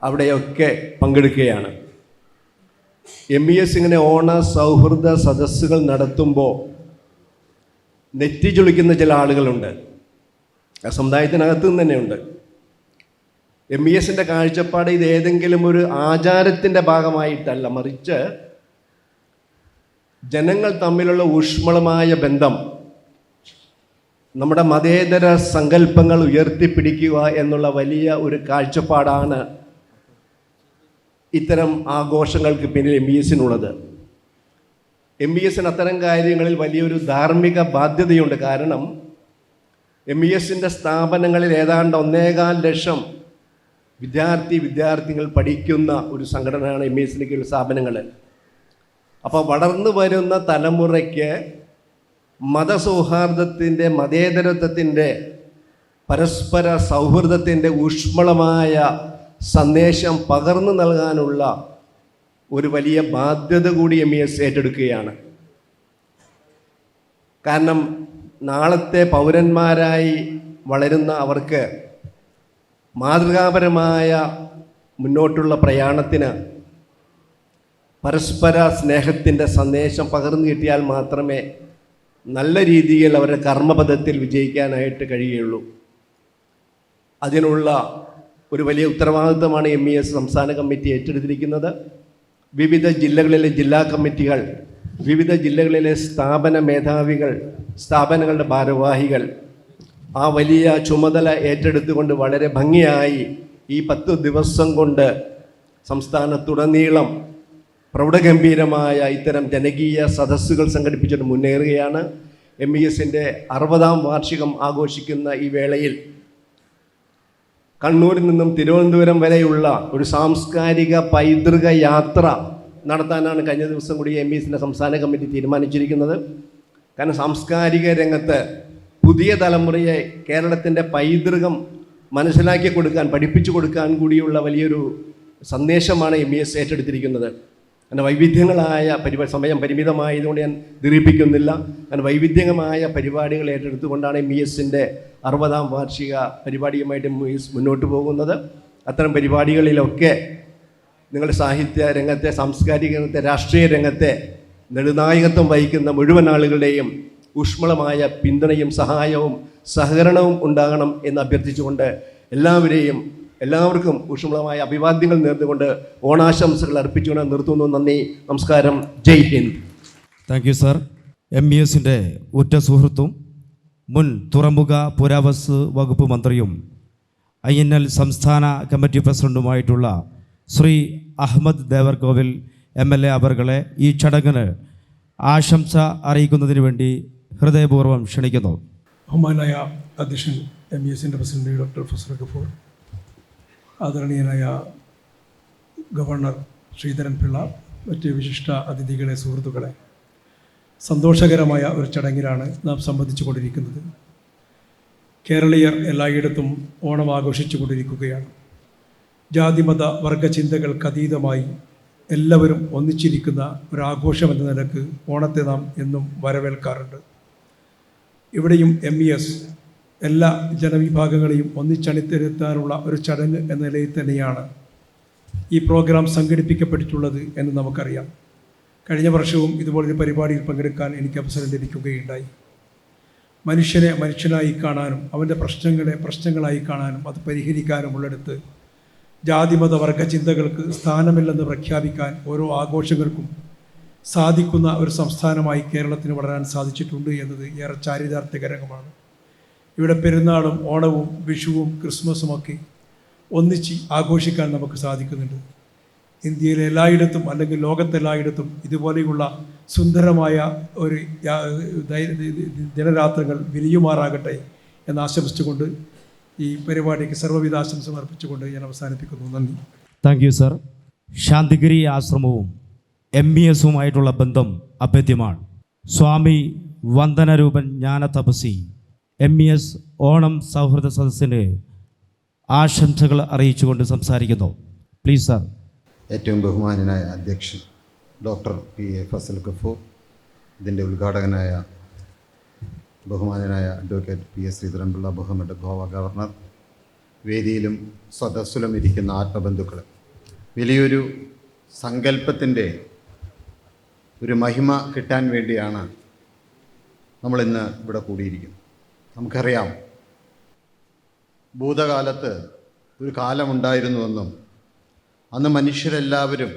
[SPEAKER 6] അവിടെയൊക്കെ പങ്കെടുക്കുകയാണ്. MES ഇങ്ങനെ ഓണ സൗഹൃദ സദസ്സുകൾ നടത്തുമ്പോൾ നെറ്റിചൊളിക്കുന്ന ചില ആളുകളുണ്ട്. ആ സമുദായത്തിനകത്ത് നിന്ന് തന്നെയുണ്ട്. MESൻ്റെ കാഴ്ചപ്പാട് ഇത് ഏതെങ്കിലും ഒരു ആചാരത്തിൻ്റെ ഭാഗമായിട്ടല്ല, മറിച്ച് ജനങ്ങൾ തമ്മിലുള്ള ഊഷ്മളമായ ബന്ധം, നമ്മുടെ മതേതര സങ്കല്പങ്ങൾ ഉയർത്തിപ്പിടിക്കുക എന്നുള്ള വലിയ ഒരു കാഴ്ചപ്പാടാണ് ഇത്തരം ആഘോഷങ്ങൾക്ക് പിന്നിൽ MESനുള്ളത്. MESന് അത്തരം കാര്യങ്ങളിൽ വലിയൊരു ധാർമ്മിക ബാധ്യതയുണ്ട്. കാരണം MESൻ്റെ സ്ഥാപനങ്ങളിൽ ഏതാണ്ട് 1.25 ലക്ഷം വിദ്യാർത്ഥികൾ പഠിക്കുന്ന ഒരു സംഘടനയാണ് MESന് കീഴിൽ സ്ഥാപനങ്ങൾ. അപ്പോൾ വളർന്നു വരുന്ന തലമുറയ്ക്ക് മതസൗഹാർദ്ദത്തിൻ്റെ, മതേതരത്വത്തിൻ്റെ, പരസ്പര സൗഹൃദത്തിൻ്റെ ഊഷ്മളമായ സന്ദേശം പകർന്നു നൽകാനുള്ള ഒരു വലിയ ബാധ്യത കൂടി MES ഏറ്റെടുക്കുകയാണ്. കാരണം നാളത്തെ പൗരന്മാരായി വളരുന്ന അവർക്ക് മാതൃകാപരമായ മുന്നോട്ടുള്ള പ്രയാണത്തിന് പരസ്പര സ്നേഹത്തിൻ്റെ സന്ദേശം പകർന്നു കിട്ടിയാൽ മാത്രമേ നല്ല രീതിയിൽ അവരുടെ കർമ്മപഥത്തിൽ വിജയിക്കാനായിട്ട് കഴിയുകയുള്ളൂ. അതിനുള്ള ഒരു വലിയ ഉത്തരവാദിത്വമാണ് MES സംസ്ഥാന കമ്മിറ്റി ഏറ്റെടുത്തിരിക്കുന്നത്. വിവിധ ജില്ലകളിലെ ജില്ലാ കമ്മിറ്റികൾ, വിവിധ ജില്ലകളിലെ സ്ഥാപന മേധാവികൾ, സ്ഥാപനങ്ങളുടെ ഭാരവാഹികൾ ആ വലിയ ചുമതല ഏറ്റെടുത്തുകൊണ്ട് വളരെ ഭംഗിയായി ഈ 10 ദിവസം കൊണ്ട് സംസ്ഥാനത്തുടനീളം പ്രൗഢഗംഭീരമായ ഇത്തരം ജനകീയ സദസ്സുകൾ സംഘടിപ്പിച്ചിട്ട് മുന്നേറുകയാണ്. MESൻ്റെ 60ാം വാർഷികം ആഘോഷിക്കുന്ന ഈ വേളയിൽ കണ്ണൂരിൽ നിന്നും തിരുവനന്തപുരം വരെയുള്ള ഒരു സാംസ്കാരിക പൈതൃക യാത്ര നടത്താനാണ് കഴിഞ്ഞ ദിവസം കൂടി MESൻ്റെ സംസ്ഥാന കമ്മിറ്റി തീരുമാനിച്ചിരിക്കുന്നത്. കാരണം സാംസ്കാരിക രംഗത്ത് പുതിയ തലമുറയെ കേരളത്തിൻ്റെ പൈതൃകം മനസ്സിലാക്കി കൊടുക്കാൻ, പഠിപ്പിച്ചു കൊടുക്കാൻ കൂടിയുള്ള വലിയൊരു സന്ദേശമാണ് MES ഏറ്റെടുത്തിരിക്കുന്നത്. അങ്ങനെ വൈവിധ്യങ്ങളായ സമയം പരിമിതമായതുകൊണ്ട് ഞാൻ ദീർഘിപ്പിക്കുന്നില്ല. അങ്ങനെ വൈവിധ്യമായ പരിപാടികൾ ഏറ്റെടുത്തുകൊണ്ടാണ് MESൻ്റെ 60ാം വാർഷിക പരിപാടിയുമായിട്ട് MES മുന്നോട്ട് പോകുന്നത്. അത്തരം പരിപാടികളിലൊക്കെ നിങ്ങളുടെ സാഹിത്യ രംഗത്തെ, സാംസ്കാരിക രംഗത്തെ, രാഷ്ട്രീയ രംഗത്തെ നെടുനായകത്വം വഹിക്കുന്ന മുഴുവൻ ആളുകളുടെയും ഊഷ്മളമായ പിന്തുണയും സഹായവും സഹകരണവും ഉണ്ടാകണം എന്ന് അഭ്യർത്ഥിച്ചുകൊണ്ട് എല്ലാവർക്കും ഊഷ്മളമായ അഭിവാദ്യങ്ങൾ നേർന്നുകൊണ്ട് ഓണാശംസകൾ അർപ്പിച്ചുകൊണ്ട് നിർത്തുന്നു. നന്ദി, നമസ്കാരം, Jai Hind.
[SPEAKER 1] Thank you sir. MESൻ്റെ ഉറ്റ സുഹൃത്തും മുൻ തുറമുഖ പുരാവസ്തു വകുപ്പ് മന്ത്രിയും INL സംസ്ഥാന കമ്മിറ്റി പ്രസിഡന്റുമായിട്ടുള്ള ശ്രീ അഹമ്മദ് ദേവർകോവിൽ MLA അവർകളെ ഈ ചടങ്ങിന് ആശംസ അറിയിക്കുന്നതിന് വേണ്ടി ഹൃദയപൂർവ്വം ക്ഷണിക്കുന്നു.
[SPEAKER 7] ബഹുമാനായ അധ്യക്ഷൻ MESൻ്റെ പ്രസിഡന്റ് ഡോക്ടർ ഫസൽ ഗഫൂർ, ആദരണീയനായ ഗവർണർ ശ്രീധരൻ പിള്ള, മറ്റ് വിശിഷ്ട അതിഥികളെ, സുഹൃത്തുക്കളെ, സന്തോഷകരമായ ഒരു ചടങ്ങിലാണ് നാം സംബന്ധിച്ചു കൊണ്ടിരിക്കുന്നത്. കേരളീയർ എല്ലായിടത്തും ഓണം ആഘോഷിച്ചു കൊണ്ടിരിക്കുകയാണ്. ജാതിമത വർഗ ചിന്തകൾക്കതീതമായി എല്ലാവരും ഒന്നിച്ചിരിക്കുന്ന ഒരാഘോഷം എന്ന നിലക്ക് ഓണത്തെ നാം എന്നും വരവേൽക്കാറുണ്ട്. ഇവിടെയും MES എല്ലാ ജനവിഭാഗങ്ങളെയും ഒന്നിച്ചണിത്തിരുത്താനുള്ള ഒരു ചടങ്ങ് എന്ന നിലയിൽ തന്നെയാണ് ഈ പ്രോഗ്രാം സംഘടിപ്പിക്കപ്പെട്ടിട്ടുള്ളത് എന്ന് നമുക്കറിയാം. കഴിഞ്ഞ വർഷവും ഇതുപോലൊരു പരിപാടിയിൽ പങ്കെടുക്കാൻ എനിക്ക് അവസരം ലഭിക്കുകയുണ്ടായി. മനുഷ്യനെ മനുഷ്യനായി കാണാനും അവൻ്റെ പ്രശ്നങ്ങളെ പ്രശ്നങ്ങളായി കാണാനും അത് പരിഹരിക്കാനുമുള്ളിടത്ത് ജാതിമത വർഗ ചിന്തകൾക്ക് സ്ഥാനമില്ലെന്ന് പ്രഖ്യാപിക്കാൻ ഓരോ ആഘോഷങ്ങൾക്കും സാധിക്കുന്ന ഒരു സംസ്ഥാനമായി കേരളത്തിന് വളരാൻ സാധിച്ചിട്ടുണ്ട് എന്നത് ഏറെ ചാരിതാർത്ഥ്യകരമാണ്. ഇവിടെ പെരുന്നാളും ഓണവും വിഷുവും ക്രിസ്മസുമൊക്കെ ഒന്നിച്ച് ആഘോഷിക്കാൻ നമുക്ക് സാധിക്കുന്നുണ്ട്. ഇന്ത്യയിലെ എല്ലായിടത്തും അല്ലെങ്കിൽ ലോകത്തെല്ലായിടത്തും ഇതുപോലെയുള്ള സുന്ദരമായ ഒരു ദിനരാത്രങ്ങൾ വിരിയുമാറാകട്ടെ എന്ന് ആശംസിച്ചുകൊണ്ട് ഈ പരിപാടിക്ക് സർവ്വവിധ ആശംസകൾ അർപ്പിച്ചുകൊണ്ട് ഞാൻ അവസാനിപ്പിക്കുന്നു. നന്ദി.
[SPEAKER 1] Thank you sir. ശാന്തിഗിരി ആശ്രമവും MESുമായിട്ടുള്ള ബന്ധം അഭേദ്യമാണ്. സ്വാമി വന്ദനരൂപൻ ജ്ഞാനതപസി MES ഓണം സൗഹൃദ സദസ്സിന് ആശംസകൾ അറിയിച്ചുകൊണ്ട് സംസാരിക്കുന്നു. Please sir.
[SPEAKER 8] ഏറ്റവും ബഹുമാനനായ അധ്യക്ഷൻ ഡോക്ടർ PA ഫസൽ ഗഫൂർ, ഇതിൻ്റെ ഉദ്ഘാടകനായ ബഹുമാനനായ അഡ്വക്കേറ്റ് PS ശ്രീധരൻപിള്ള, ബഹുമാനപ്പെട്ട ഗോവ ഗവർണർ, വേദിയിലും സദസ്സിലും ഇരിക്കുന്ന ആത്മബന്ധുക്കൾ, വലിയൊരു സങ്കല്പത്തിൻ്റെ ഒരു മഹിമ കിട്ടാൻ വേണ്ടിയാണ് നമ്മളിന്ന് ഇവിടെ കൂടിയിരിക്കുന്നത്. നമുക്കറിയാം, ഭൂതകാലത്ത് ഒരു കാലമുണ്ടായിരുന്നുവെന്നും അന്ന് മനുഷ്യരെല്ലാവരും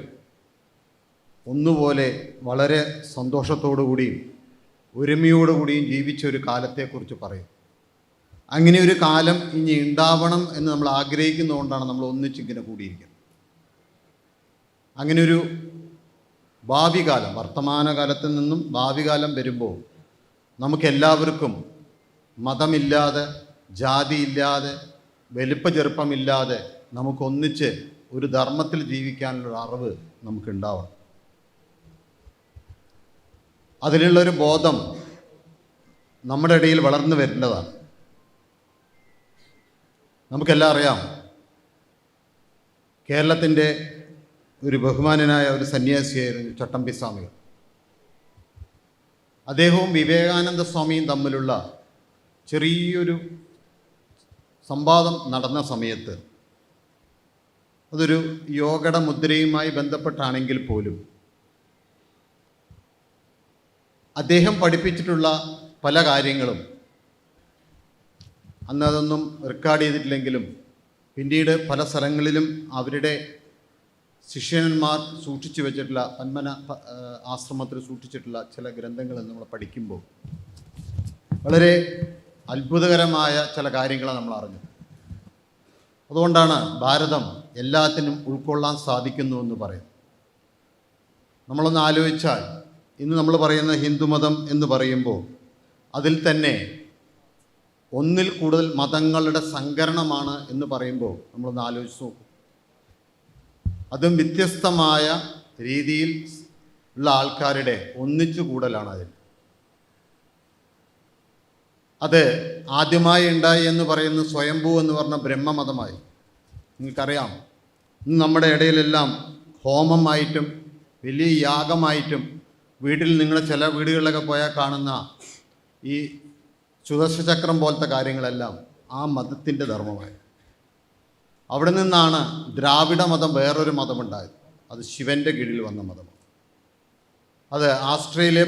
[SPEAKER 8] ഒന്നുപോലെ വളരെ സന്തോഷത്തോടുകൂടിയും ഒരുമയോടുകൂടിയും ജീവിച്ച ഒരു കാലത്തെക്കുറിച്ച് പറയും. അങ്ങനെ ഒരു കാലം ഇനി ഉണ്ടാവണം എന്ന് നമ്മൾ ആഗ്രഹിക്കുന്നതുകൊണ്ടാണ് നമ്മൾ ഒന്നിച്ചിങ്ങനെ കൂടിയിരിക്കുന്നത്. അങ്ങനെ ഒരു ഭാവി കാലം, വർത്തമാനകാലത്തിൽ നിന്നും ഭാവി കാലം വരുമ്പോൾ നമുക്കെല്ലാവർക്കും മതമില്ലാതെ, ജാതിയില്ലാതെ, വലിപ്പ ചെറുപ്പമില്ലാതെ നമുക്കൊന്നിച്ച് ഒരു ധർമ്മത്തിൽ ജീവിക്കാനുള്ള അറിവ് നമുക്കുണ്ടാവണം. അതിനുള്ളൊരു ബോധം നമ്മുടെ ഇടയിൽ വളർന്നു വരേണ്ടതാണ്. നമുക്കെല്ലാം അറിയാം, കേരളത്തിൻ്റെ ഒരു ബഹുമാനനായ ഒരു സന്യാസിയായിരുന്നു ചട്ടമ്പി സ്വാമികൾ. അദ്ദേഹവും വിവേകാനന്ദ സ്വാമിയും തമ്മിലുള്ള ചെറിയൊരു സംവാദം നടന്ന സമയത്ത്, അതൊരു യോഗയുടെ മുദ്രയുമായി ബന്ധപ്പെട്ടാണെങ്കിൽ പോലും അദ്ദേഹം പഠിപ്പിച്ചിട്ടുള്ള പല കാര്യങ്ങളും അന്ന് അതൊന്നും റെക്കോർഡ് ചെയ്തിട്ടില്ലെങ്കിലും പിന്നീട് പല സ്ഥലങ്ങളിലും അവരുടെ ശിഷ്യന്മാർ സൂക്ഷിച്ചു വെച്ചിട്ടുള്ള, പന്മന ആശ്രമത്തിൽ സൂക്ഷിച്ചിട്ടുള്ള ചില ഗ്രന്ഥങ്ങൾ നമ്മൾ പഠിക്കുമ്പോൾ വളരെ അത്ഭുതകരമായ ചില കാര്യങ്ങൾ നമ്മൾ അറിഞ്ഞു. അതുകൊണ്ടാണ് ഭാരതം എല്ലാത്തിനും ഉൾക്കൊള്ളാൻ സാധിക്കുന്നുവെന്ന് പറയുന്നത്. നമ്മളൊന്ന് ആലോചിച്ചാൽ, ഇന്ന് നമ്മൾ പറയുന്ന ഹിന്ദുമതം എന്ന് പറയുമ്പോൾ അതിൽ തന്നെ ഒന്നിൽ കൂടുതൽ മതങ്ങളുടെ സങ്കരണമാണ് എന്ന് പറയുമ്പോൾ നമ്മളൊന്ന് ആലോചിച്ച് നോക്കും. അതും വ്യത്യസ്തമായ രീതിയിൽ ഉള്ള ആൾക്കാരുടെ ഒന്നിച്ചു കൂടലാണ് അതിൽ. അത് ആദ്യമായി ഉണ്ടായി എന്ന് പറയുന്ന സ്വയംഭൂ എന്ന് പറഞ്ഞ ബ്രഹ്മമതമായി. നിങ്ങൾക്കറിയാം, ഇന്ന് നമ്മുടെ ഇടയിലെല്ലാം ഹോമമായിട്ടും വലിയ യാഗമായിട്ടും, വീട്ടിൽ നിങ്ങൾ ചില വീടുകളിലൊക്കെ പോയാൽ കാണുന്ന ഈ സുദർശചക്രം പോലത്തെ കാര്യങ്ങളെല്ലാം ആ മതത്തിൻ്റെ ധർമ്മമായി. അവിടെ നിന്നാണ് ദ്രാവിഡ മതം, വേറൊരു മതമുണ്ടായത്. അത് ശിവൻ്റെ കീഴിൽ വന്ന മതമാണ്. അത് ആസ്ട്രേലിയ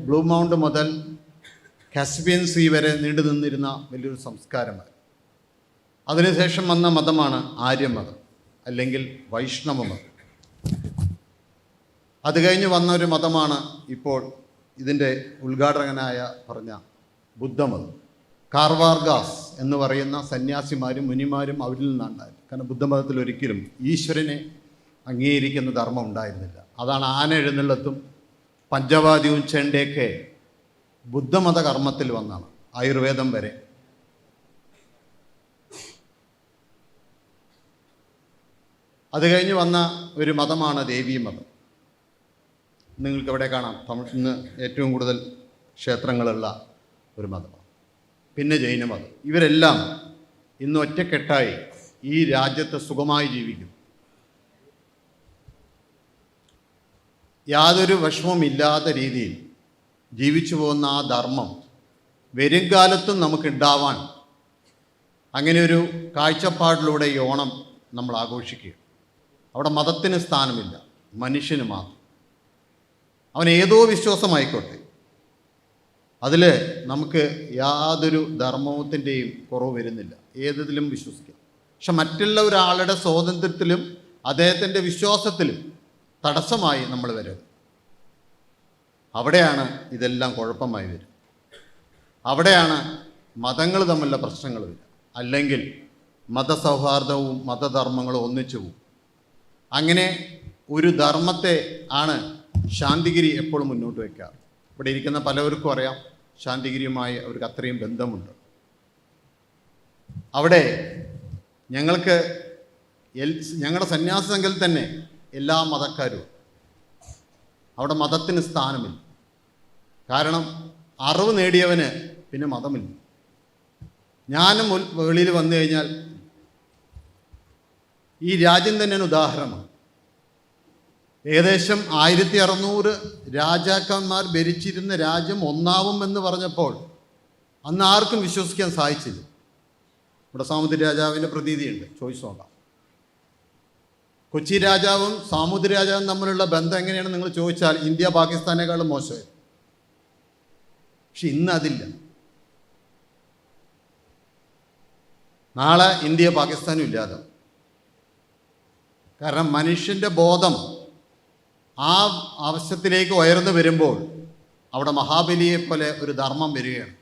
[SPEAKER 8] ബ്ലൂ മൗണ്ട് മുതൽ കാസ്പിയൻ സീ വരെ നീണ്ടു നിന്നിരുന്ന വലിയൊരു സംസ്കാരമായി. അതിനുശേഷം വന്ന മതമാണ് ആര്യമതം, അല്ലെങ്കിൽ വൈഷ്ണവ മതം. അത് കഴിഞ്ഞ് വന്ന ഒരു മതമാണ് ഇപ്പോൾ ഇതിൻ്റെ ഉദ്ഘാടകനായ പറഞ്ഞ ബുദ്ധമതം. കാർവാർഗാസ് എന്ന് പറയുന്ന സന്യാസിമാരും മുനിമാരും അവരിൽ നിന്നുണ്ടായത്. കാരണം ബുദ്ധമതത്തിൽ ഒരിക്കലും ഈശ്വരനെ അംഗീകരിക്കുന്ന ധർമ്മം ഉണ്ടായിരുന്നില്ല. അതാണ് ആന എഴുന്നള്ളത്തും പഞ്ചവാദ്യവും ചെണ്ടയൊക്കെ ബുദ്ധമത കർമ്മത്തിൽ വന്നാണ്, ആയുർവേദം വരെ. അത് കഴിഞ്ഞ് വന്ന ഒരു മതമാണ് ദേവീ മതം. നിങ്ങൾക്ക് ഇവിടെ കാണാം, ഇന്ന് ഏറ്റവും കൂടുതൽ ക്ഷേത്രങ്ങളുള്ള ഒരു മതമാണ്. പിന്നെ ജൈനമതം. ഇവരെല്ലാം ഇന്ന് ഒറ്റക്കെട്ടായി ഈ രാജ്യത്ത് സുഖമായി ജീവിക്കും. യാതൊരു വിഷമവുമില്ലാത്ത രീതിയിൽ ജീവിച്ചു പോകുന്ന ആ ധർമ്മം വരും കാലത്തും നമുക്കുണ്ടാവാൻ അങ്ങനെ ഒരു കാഴ്ചപ്പാടിലൂടെ ഈ ഓണം നമ്മൾ ആഘോഷിക്കുക. അവിടെ മതത്തിന് സ്ഥാനമില്ല, മനുഷ്യന് മാത്രം. അവൻ ഏതോ വിശ്വാസമായിക്കോട്ടെ, അതിൽ നമുക്ക് യാതൊരു ധർമ്മത്തിൻ്റെയും കുറവ് വരുന്നില്ല, ഏതിലും വിശ്വസിക്കാം. പക്ഷെ മറ്റുള്ള ഒരാളുടെ സ്വാതന്ത്ര്യത്തിലും അദ്ദേഹത്തിൻ്റെ വിശ്വാസത്തിലും തടസ്സമായി നമ്മൾ വരും. അവിടെയാണ് ഇതെല്ലാം കുഴപ്പമായി വരും. അവിടെയാണ് മതങ്ങൾ തമ്മിലുള്ള പ്രശ്നങ്ങൾ വരിക. അല്ലെങ്കിൽ മതസൗഹാർദ്ദവും മതധർമ്മങ്ങളും ഒന്നിച്ചു പോകും. അങ്ങനെ ഒരു ധർമ്മത്തെ ആണ് ശാന്തിഗിരി എപ്പോഴും മുന്നോട്ട് വയ്ക്കാറ്. ഇവിടെ ഇരിക്കുന്ന പലവർക്കും അറിയാം, ശാന്തിഗിരിയുമായി അവർക്ക് അത്രയും ബന്ധമുണ്ട്. അവിടെ ഞങ്ങളുടെ സന്യാസ സംഘത്തിൽ തന്നെ എല്ലാ മതക്കാരും, അവിടെ മതത്തിന് സ്ഥാനമില്ല. കാരണം അറിവ് നേടിയവന് പിന്നെ മതമില്ല. ഞാനും വെളിയിൽ വന്നു കഴിഞ്ഞാൽ ഈ രാജ്യം തന്നെയാണ് ഉദാഹരണമാണ്. ഏകദേശം 1600 രാജാക്കന്മാർ ഭരിച്ചിരുന്ന രാജ്യം ഒന്നാവുമെന്ന് പറഞ്ഞപ്പോൾ അന്ന് ആർക്കും വിശ്വസിക്കാൻ സാധിച്ചില്ല. ഇവിടെ സാമുദ്ര രാജാവിൻ്റെ പ്രതീതിയുണ്ട്, ചോദിച്ചു നോക്കാം. കൊച്ചി രാജാവും സാമുദ്ര രാജാവും തമ്മിലുള്ള ബന്ധം എങ്ങനെയാണ് നിങ്ങൾ ചോദിച്ചാൽ ഇന്ത്യ പാകിസ്ഥാനേക്കാളും മോശമായി. പക്ഷെ ഇന്ന് അതില്ല. നാളെ ഇന്ത്യ പാകിസ്ഥാനും ഇല്ലാതെ. കാരണം മനുഷ്യൻ്റെ ബോധം ആ ആവശ്യത്തിലേക്ക് ഉയർന്നു വരുമ്പോൾ അവിടെ മഹാബലിയെ പോലെ ഒരു ധർമ്മം വരികയാണ്.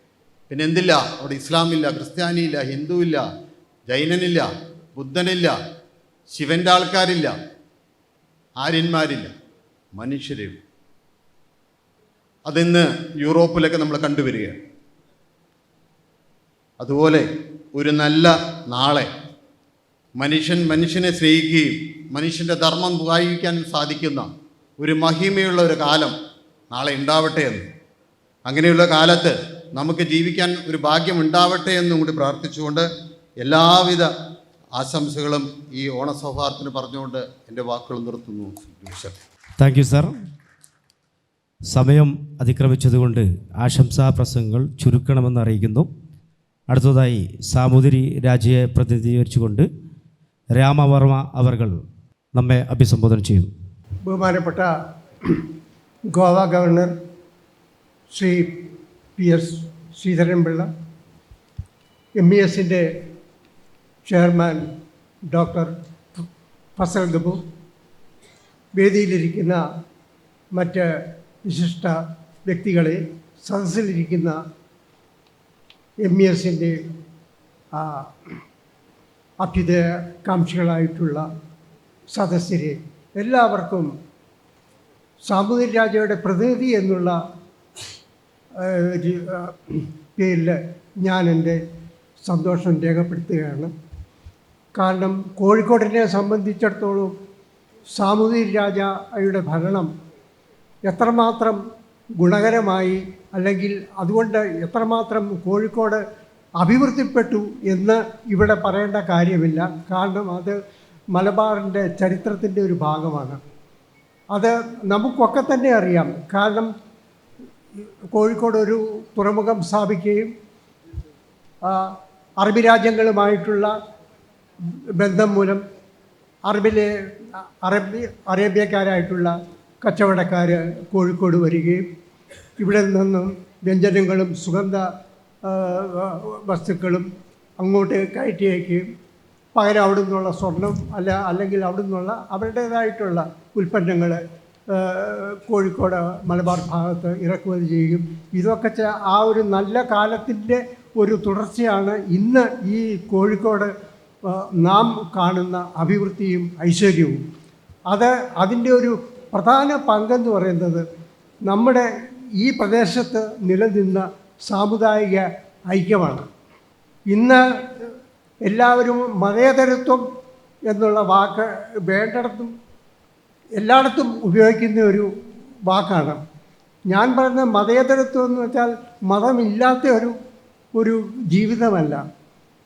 [SPEAKER 8] പിന്നെ എന്തില്ല അവിടെ? ഇസ്ലാമില്ല, ക്രിസ്ത്യാനിയില്ല, ഹിന്ദുവില്ല, ജൈനനില്ല, ബുദ്ധനില്ല, ശിവൻ്റെ ആൾക്കാരില്ല, ആര്യന്മാരില്ല, മനുഷ്യരും. അതിന്ന് യൂറോപ്പിലൊക്കെ നമ്മൾ കണ്ടുവരികയാണ്. അതുപോലെ ഒരു നല്ല നാളെ മനുഷ്യനെ സ്നേഹിക്കുകയും മനുഷ്യൻ്റെ ധർമ്മം വായിക്കാൻ സാധിക്കുന്ന ഒരു മഹിമയുള്ള ഒരു കാലം നാളെ ഉണ്ടാവട്ടെ എന്ന്, അങ്ങനെയുള്ള കാലത്ത് നമുക്ക് ജീവിക്കാൻ ഒരു ഭാഗ്യം ഉണ്ടാവട്ടെ എന്നും കൂടി പ്രാർത്ഥിച്ചുകൊണ്ട് എല്ലാവിധ ആശംസകളും ഈ ഓണസൗഹാർദ്ദത്തിന് പറഞ്ഞുകൊണ്ട് എൻ്റെ വാക്കുകൾ നിർത്തുന്നു.
[SPEAKER 1] Thank you sir. സമയം അതിക്രമിച്ചതുകൊണ്ട് ആശംസാ പ്രസംഗങ്ങൾ ചുരുക്കണമെന്ന് അറിയിക്കുന്നു. അടുത്തതായി സാമൂതിരി രാജയെ പ്രതിനിധീകരിച്ചുകൊണ്ട് രാമവർമ്മ അവർകൾ നമ്മെ അഭിസംബോധന ചെയ്യുന്നു.
[SPEAKER 9] ബഹുമാനപ്പെട്ട ഗോവ ഗവർണർ ശ്രീ PS ശ്രീധരൻപിള്ള, MESൻ്റെ ചെയർമാൻ ഡോക്ടർ ഫസൽ ഗബു, വേദിയിലിരിക്കുന്ന മറ്റ് വിശിഷ്ട വ്യക്തികളെ, സദസ്സിലിരിക്കുന്ന MESൻ്റെ അഭ്യുദയകാംക്ഷികളായിട്ടുള്ള സദസ്യരെ, എല്ലാവർക്കും സാമൂതിരി രാജയുടെ പ്രതിനിധി എന്നുള്ള പേരിൽ ഞാൻ എൻ്റെ സന്തോഷം രേഖപ്പെടുത്തുകയാണ്. കാരണം കോഴിക്കോടിനെ സംബന്ധിച്ചിടത്തോളം സാമൂതിരി രാജയുടെ ഭരണം എത്രമാത്രം ഗുണകരമായി, അല്ലെങ്കിൽ അതുകൊണ്ട് എത്രമാത്രം കോഴിക്കോട് അഭിവൃദ്ധിപ്പെട്ടു എന്ന് ഇവിടെ പറയേണ്ട കാര്യമില്ല. കാരണം അത് മലബാറിൻ്റെ ചരിത്രത്തിൻ്റെ ഒരു ഭാഗമാണ്. അത് നമുക്കൊക്കെ തന്നെ അറിയാം. കാരണം കോഴിക്കോട് ഒരു തുറമുഖം സ്ഥാപിക്കുകയും അറബി രാജ്യങ്ങളുമായിട്ടുള്ള ബന്ധം മൂലം അറേബ്യക്കാരായിട്ടുള്ള കച്ചവടക്കാർ കോഴിക്കോട് വരികയും ഇവിടെ നിന്നും വ്യഞ്ജനങ്ങളും സുഗന്ധ വസ്തുക്കളും അങ്ങോട്ട് കയറ്റി അയക്കുകയും പകരം അവിടെ നിന്നുള്ള സ്വർണം അല്ലെങ്കിൽ അവിടെ നിന്നുള്ള അവരുടേതായിട്ടുള്ള ഉൽപ്പന്നങ്ങൾ കോഴിക്കോട് മലബാർ ഭാഗത്ത് ഇറക്കുമതി ചെയ്യുകയും ഇതൊക്കെ ആ ഒരു നല്ല കാലത്തിൻ്റെ ഒരു തുടർച്ചയാണ് ഇന്ന് ഈ കോഴിക്കോട് നാം കാണുന്ന അഭിവൃദ്ധിയും ഐശ്വര്യവും. അതിൻ്റെ ഒരു പ്രധാന പങ്കെന്ന് പറയുന്നത് നമ്മുടെ ഈ പ്രദേശത്ത് നിലനിന്ന സാമുദായിക ഐക്യമാണ്. ഇന്ന് എല്ലാവരും മതേതരത്വം എന്നുള്ള വാക്ക് വേണ്ടിടത്തും എല്ലായിടത്തും ഉപയോഗിക്കുന്ന ഒരു വാക്കാണ്. ഞാൻ പറയുന്ന മതേതരത്വം എന്ന് വെച്ചാൽ മതമില്ലാത്ത ഒരു ജീവിതമല്ല.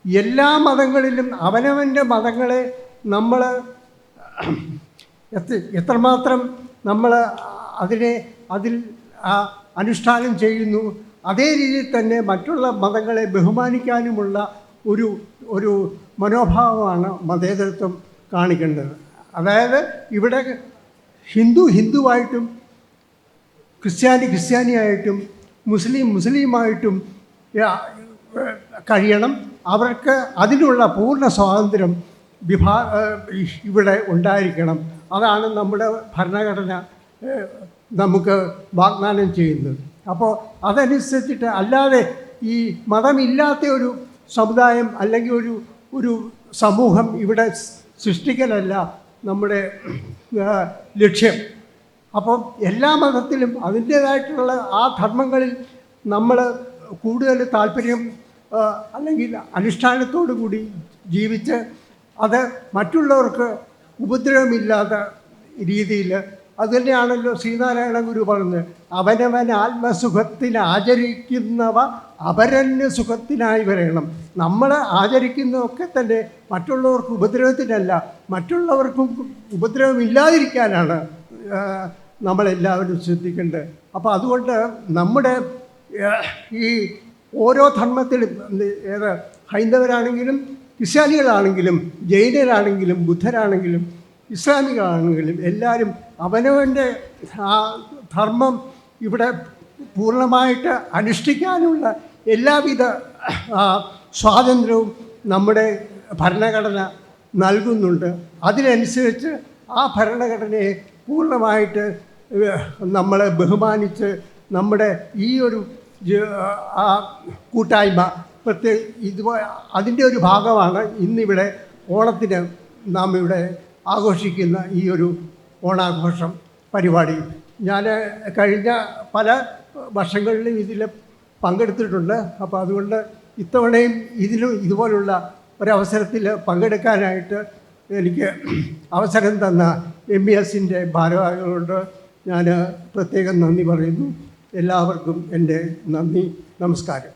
[SPEAKER 9] എല്ലാ മതങ്ങളിലും അവനവൻ്റെ മതങ്ങളെ നമ്മൾ എത്രമാത്രം നമ്മൾ അതിൽ അനുഷ്ഠാനം ചെയ്യുന്നു, അതേ രീതിയിൽ തന്നെ മറ്റുള്ള മതങ്ങളെ ബഹുമാനിക്കാനുമുള്ള ഒരു മനോഭാവമാണ് മതേതരത്വം കാണിക്കേണ്ടത്. അതായത് ഇവിടെ ഹിന്ദുവായിട്ടും ക്രിസ്ത്യാനിയായിട്ടും മുസ്ലിമായിട്ടും കഴിയണം. അവർക്ക് അതിനുള്ള പൂർണ്ണ സ്വാതന്ത്ര്യം ഇവിടെ ഉണ്ടായിരിക്കണം. അതാണ് നമ്മുടെ ഭരണഘടന നമുക്ക് വാഗ്ദാനം ചെയ്യുന്നത്. അപ്പോൾ അതനുസരിച്ചിട്ട് അല്ലാതെ ഈ മതമില്ലാത്ത ഒരു സമുദായം അല്ലെങ്കിൽ ഒരു സമൂഹം ഇവിടെ സൃഷ്ടിക്കലല്ല നമ്മുടെ ലക്ഷ്യം. അപ്പം എല്ലാ മതത്തിലും അതിൻ്റേതായിട്ടുള്ള ആ ധർമ്മങ്ങളിൽ നമ്മൾ കൂടുതൽ താല്പര്യം അല്ലെങ്കിൽ അനുഷ്ഠാനത്തോടു കൂടി ജീവിച്ച് അത് മറ്റുള്ളവർക്ക് ഉപദ്രവമില്ലാത്ത രീതിയിൽ, അതുതന്നെയാണല്ലോ ശ്രീനാരായണ ഗുരു പറഞ്ഞത്, അവനവൻ ആത്മസുഖത്തിന് ആചരിക്കുന്നവ അപരന് സുഖത്തിനായി വരണം. നമ്മൾ ആചരിക്കുന്നതൊക്കെ തന്നെ മറ്റുള്ളവർക്ക് ഉപദ്രവത്തിനല്ല, മറ്റുള്ളവർക്കും ഉപദ്രവമില്ലാതിരിക്കാനാണ് നമ്മളെല്ലാവരും ശ്രദ്ധിക്കേണ്ടത്. അപ്പോൾ അതുകൊണ്ട് നമ്മുടെ ഈ ഓരോ ധർമ്മത്തിലും, ഏത് ഹൈന്ദവരാണെങ്കിലും ക്രിസ്ത്യാനികളാണെങ്കിലും ജൈനരാണെങ്കിലും ബുദ്ധരാണെങ്കിലും ഇസ്ലാമികളാണെങ്കിലും എല്ലാവരും അവനവൻ്റെ ആ ധർമ്മം ഇവിടെ പൂർണ്ണമായിട്ട് അനുഷ്ഠിക്കാനുള്ള എല്ലാവിധ സ്വാതന്ത്ര്യവും നമ്മുടെ ഭരണഘടന നൽകുന്നുണ്ട്. അതിനനുസരിച്ച് ആ ഭരണഘടനയെ പൂർണ്ണമായിട്ട് നമ്മൾ ബഹുമാനിച്ച് നമ്മുടെ ഈ ഒരു കൂട്ടായ്മ അതിൻ്റെ ഒരു ഭാഗമാണ് ഇന്നിവിടെ ഓണത്തിന് നാം ഇവിടെ ആഘോഷിക്കുന്ന ഈ ഒരു ഓണാഘോഷം പരിപാടി. ഞാൻ കഴിഞ്ഞ പല വർഷങ്ങളിലും ഇതിൽ പങ്കെടുത്തിട്ടുണ്ട്. അപ്പോൾ അതുകൊണ്ട് ഇത്തവണയും ഇതുപോലുള്ള ഒരവസരത്തിൽ പങ്കെടുക്കാനായിട്ട് എനിക്ക് അവസരം തന്ന MESൻ്റെ ഭാരവാഹികളോട് ഞാൻ പ്രത്യേകം നന്ദി പറയുന്നു. എല്ലാവർക്കും എൻ്റെ നന്ദി, നമസ്കാരം.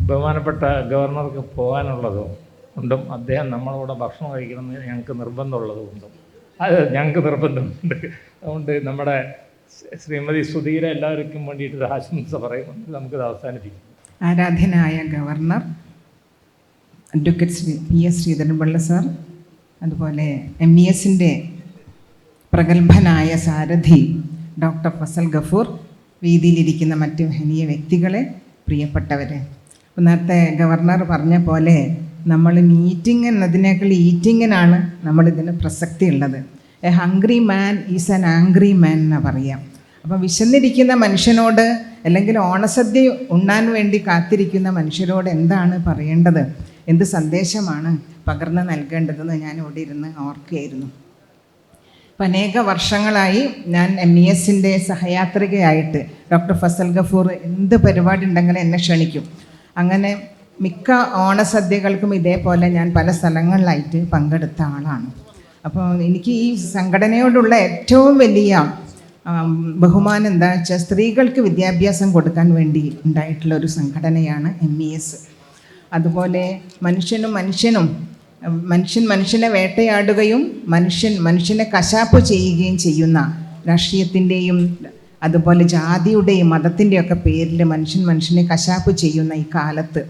[SPEAKER 4] ബഹുമാനപ്പെട്ട ഗവർണർക്ക് പോകാനുള്ളതും കൊണ്ടും അദ്ദേഹം നമ്മളോട് ഭക്ഷണം കഴിക്കണമെന്ന് ഞങ്ങൾക്ക് നിർബന്ധമുള്ളതുകൊണ്ടും അത് ഞങ്ങൾക്ക് നിർബന്ധമുണ്ട്. അതുകൊണ്ട് നമ്മുടെ ശ്രീമതി സുധീര എല്ലാവർക്കും വേണ്ടിയിട്ട് ആശംസ പറയുന്നുണ്ട്. നമുക്കിത് അവസാനിപ്പിക്കും.
[SPEAKER 10] ആരാധനായ governor advocate PS Sreedharan Pillai sir, അതുപോലെ MESൻ്റെ പ്രഗത്ഭനായ സാരഥി ഡോക്ടർ ഫസൽ ഗഫൂർ, വേദിയിലിരിക്കുന്ന മറ്റ് മഹനീയ വ്യക്തികളെ, പ്രിയപ്പെട്ടവരെ, നേരത്തെ ഗവർണർ പറഞ്ഞ പോലെ നമ്മൾ മീറ്റിംഗ് എന്നതിനേക്കാൾ ഈറ്റിങ്ങിനാണ് നമ്മളിതിന് പ്രസക്തി ഉള്ളത്. A hungry man is an angry man എന്നാണ് പറയാം. അപ്പം വിശന്നിരിക്കുന്ന മനുഷ്യനോട് അല്ലെങ്കിൽ ഓണസദ്യ ഉണ്ണാൻ വേണ്ടി കാത്തിരിക്കുന്ന മനുഷ്യരോട് എന്താണ് പറയേണ്ടത്, എന്ത് സന്ദേശമാണ് പകർന്ന് നൽകേണ്ടതെന്ന് ഞാൻ ഇവിടെ ഇരുന്ന് ഓർക്കുകയായിരുന്നു. അപ്പം അനേക വർഷങ്ങളായി ഞാൻ MESൻ്റെ സഹയാത്രികയായിട്ട് ഡോക്ടർ ഫസൽ ഗഫൂർ എന്ത് പരിപാടി ഉണ്ടെങ്കിലും എന്നെ ക്ഷണിക്കും. അങ്ങനെ മിക്ക ഓണസദ്യകൾക്കും ഇതേപോലെ ഞാൻ പല സ്ഥലങ്ങളിലായിട്ട് പങ്കെടുത്ത ആളാണ്. അപ്പോൾ എനിക്ക് ഈ സംഘടനയോടുള്ള ഏറ്റവും വലിയ ബഹുമാനം എന്താ വെച്ചാൽ സ്ത്രീകൾക്ക് വിദ്യാഭ്യാസം കൊടുക്കാൻ വേണ്ടി ഉണ്ടായിട്ടുള്ള ഒരു സംഘടനയാണ് MES. അതുപോലെ മനുഷ്യനെ വേട്ടയാടുകയും മനുഷ്യനെ കശാപ്പ് ചെയ്യുകയും ചെയ്യുന്ന രാഷ്ട്രീയത്തിൻ്റെയും അതുപോലെ ജാതിയുടെയും മതത്തിൻ്റെയൊക്കെ പേരിൽ മനുഷ്യനെ കശാപ്പ് ചെയ്യുന്ന ഈ കാലത്ത്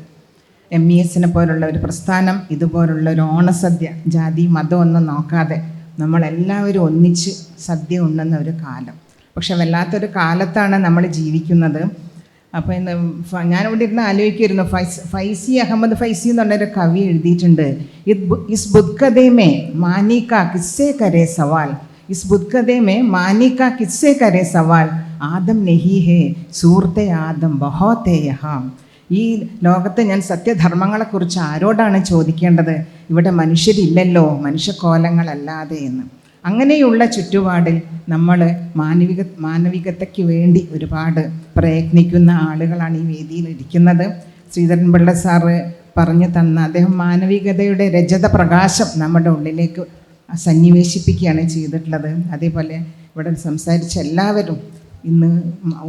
[SPEAKER 10] MESനെ പോലുള്ള ഒരു പ്രസ്ഥാനം ഇതുപോലുള്ള ഒരു ഓണസദ്യ ജാതി മതമൊന്നും നോക്കാതെ നമ്മളെല്ലാവരും ഒന്നിച്ച് സദ്യ ഉണ്ണുന്ന ഒരു കാലം. പക്ഷെ വല്ലാത്തൊരു കാലത്താണ് നമ്മൾ ജീവിക്കുന്നത്. അപ്പോൾ ഇന്ന് ഞാനിവിടെ ഇരുന്ന് ആലോചിക്കുമായിരുന്നു, ഫൈസി അഹമ്മദ് ഫൈസി എന്ന് പറഞ്ഞൊരു കവി എഴുതിയിട്ടുണ്ട്, ഇസ് ബുദ്കദേ മേ മാനി കാ കിസ്സേ കരേ സവാൽ, ഇസ് ബുദ്കദേ മേ മാനി കാ കിസ്സേ കരേ സവാൽ, ആദം നെഹി ഹേ സൂറത്തെ ആദം ബഹോത്തേ യഹാം. ഈ ലോകത്ത് ഞാൻ സത്യധർമ്മങ്ങളെക്കുറിച്ച് ആരോടാണ് ചോദിക്കേണ്ടത്? ഇവിടെ മനുഷ്യരില്ലല്ലോ, മനുഷ്യക്കോലങ്ങളല്ലാതെ എന്ന്. അങ്ങനെയുള്ള ചുറ്റുപാടിൽ നമ്മൾ മാനവികതയ്ക്ക് വേണ്ടി ഒരുപാട് പ്രയത്നിക്കുന്ന ആളുകളാണ് ഈ വേദിയിൽ ഇരിക്കുന്നത്. ശ്രീധരൻപിള്ള സാറ് പറഞ്ഞു തന്ന അദ്ദേഹം മാനവികതയുടെ രജത പ്രകാശം നമ്മുടെ ഉള്ളിലേക്ക് സന്നിവേശിപ്പിക്കുകയാണ് ചെയ്തിട്ടുള്ളത്. അതേപോലെ ഇവിടെ സംസാരിച്ച എല്ലാവരും ഇന്ന്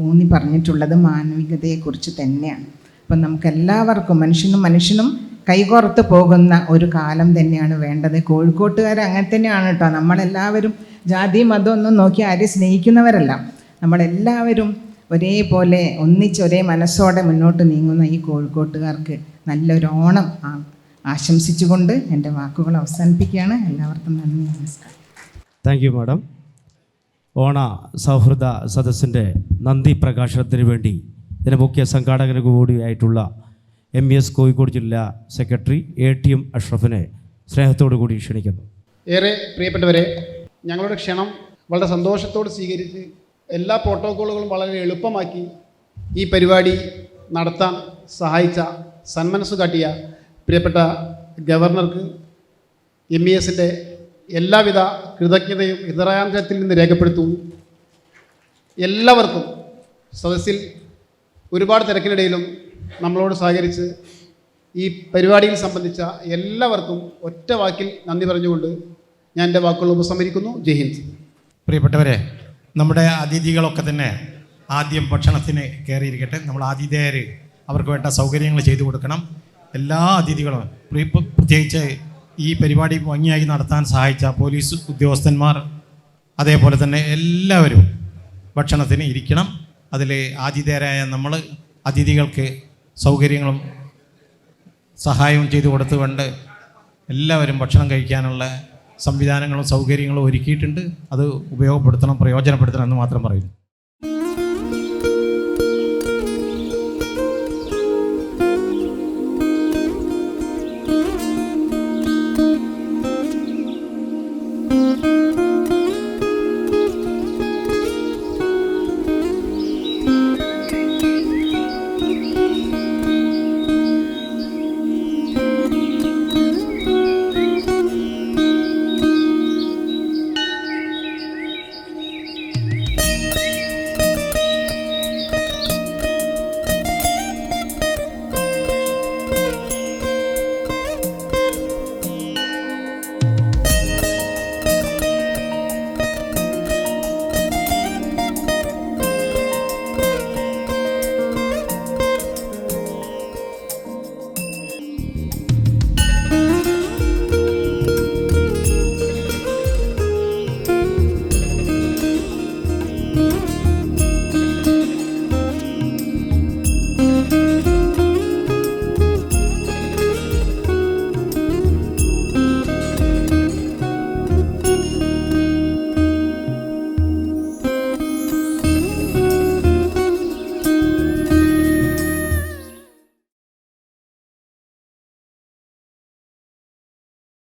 [SPEAKER 10] ഊന്നി പറഞ്ഞിട്ടുള്ളത് മാനവികതയെക്കുറിച്ച് തന്നെയാണ്. അപ്പം നമുക്കെല്ലാവർക്കും മനുഷ്യനും കൈകോർത്ത് പോകുന്ന ഒരു കാലം തന്നെയാണ് വേണ്ടത്. കോഴിക്കോട്ടുകാർ അങ്ങനെ തന്നെയാണ് കേട്ടോ. നമ്മളെല്ലാവരും ജാതി മതമൊന്നും നോക്കി ആരെയും സ്നേഹിക്കുന്നവരല്ല. നമ്മളെല്ലാവരും ഒരേപോലെ ഒന്നിച്ച് ഒരേ മനസ്സോടെ മുന്നോട്ട് നീങ്ങുന്ന ഈ കോഴിക്കോട്ടുകാർക്ക് നല്ലൊരു ഓണം ആശംസിച്ചുകൊണ്ട് എൻ്റെ വാക്കുകൾ അവസാനിപ്പിക്കുകയാണ്. എല്ലാവർക്കും നന്ദി, നമസ്കാരം.
[SPEAKER 1] Thank you madam. ഓണ സൗഹൃദ സദസ്സിൻ്റെ നന്ദി പ്രകാശനത്തിന് വേണ്ടി ഇതിൻ്റെ മുഖ്യ സംഘാടകന് കൂടിയായിട്ടുള്ള MES കോഴിക്കോട് ജില്ലാ സെക്രട്ടറി ATM അഷ്റഫിനെ സ്നേഹത്തോടു കൂടി ക്ഷണിക്കുന്നു.
[SPEAKER 11] ഏറെ പ്രിയപ്പെട്ടവരെ, ഞങ്ങളുടെ ക്ഷണം വളരെ സന്തോഷത്തോട് സ്വീകരിച്ച് എല്ലാ പ്രോട്ടോക്കോളുകളും വളരെ എളുപ്പമാക്കി ഈ പരിപാടി നടത്താൻ സഹായിച്ച സന്മനസ്സ് കാട്ടിയ പ്രിയപ്പെട്ട ഗവർണർക്ക് MESൻ്റെ എല്ലാവിധ കൃതജ്ഞതയും ഹൃദയാന്തരത്തിൽ നിന്ന് രേഖപ്പെടുത്തുന്നു. എല്ലാവർക്കും സദസ്സിൽ ഒരുപാട് തിരക്കിനിടയിലും നമ്മളോട് സഹകരിച്ച് ഈ പരിപാടിയിൽ സംബന്ധിച്ച എല്ലാവർക്കും ഒറ്റ വാക്കിൽ നന്ദി പറഞ്ഞുകൊണ്ട് ഞാൻ എൻ്റെ വാക്കുകൾ ഉപസംഹരിക്കുന്നു. ജയ് ഹിന്ദ്.
[SPEAKER 3] പ്രിയപ്പെട്ടവരെ, നമ്മുടെ അതിഥികളൊക്കെ തന്നെ ആദ്യം ഭക്ഷണത്തിന് കയറിയിരിക്കട്ടെ. നമ്മൾ ആതിഥേയർ അവർക്ക് വേണ്ട സൗകര്യങ്ങൾ ചെയ്തു കൊടുക്കണം. എല്ലാ അതിഥികളും പ്രത്യേകിച്ച് ഈ പരിപാടി ഭംഗിയായി നടത്താൻ സഹായിച്ച പോലീസ് ഉദ്യോഗസ്ഥന്മാർ, അതേപോലെ തന്നെ എല്ലാവരും ഭക്ഷണത്തിന് ഇരിക്കണം. അതിൽ ആതിഥേയരായ നമ്മൾ അതിഥികൾക്ക് സൗകര്യങ്ങളും സഹായവും ചെയ്തു കൊടുത്തുകൊണ്ട് എല്ലാവരും ഭക്ഷണം കഴിക്കാനുള്ള സംവിധാനങ്ങളും സൗകര്യങ്ങളും ഒരുക്കിയിട്ടുണ്ട്. അത് ഉപയോഗപ്പെടുത്തണം, പ്രയോജനപ്പെടുത്തണം എന്ന് മാത്രം പറയുന്നു.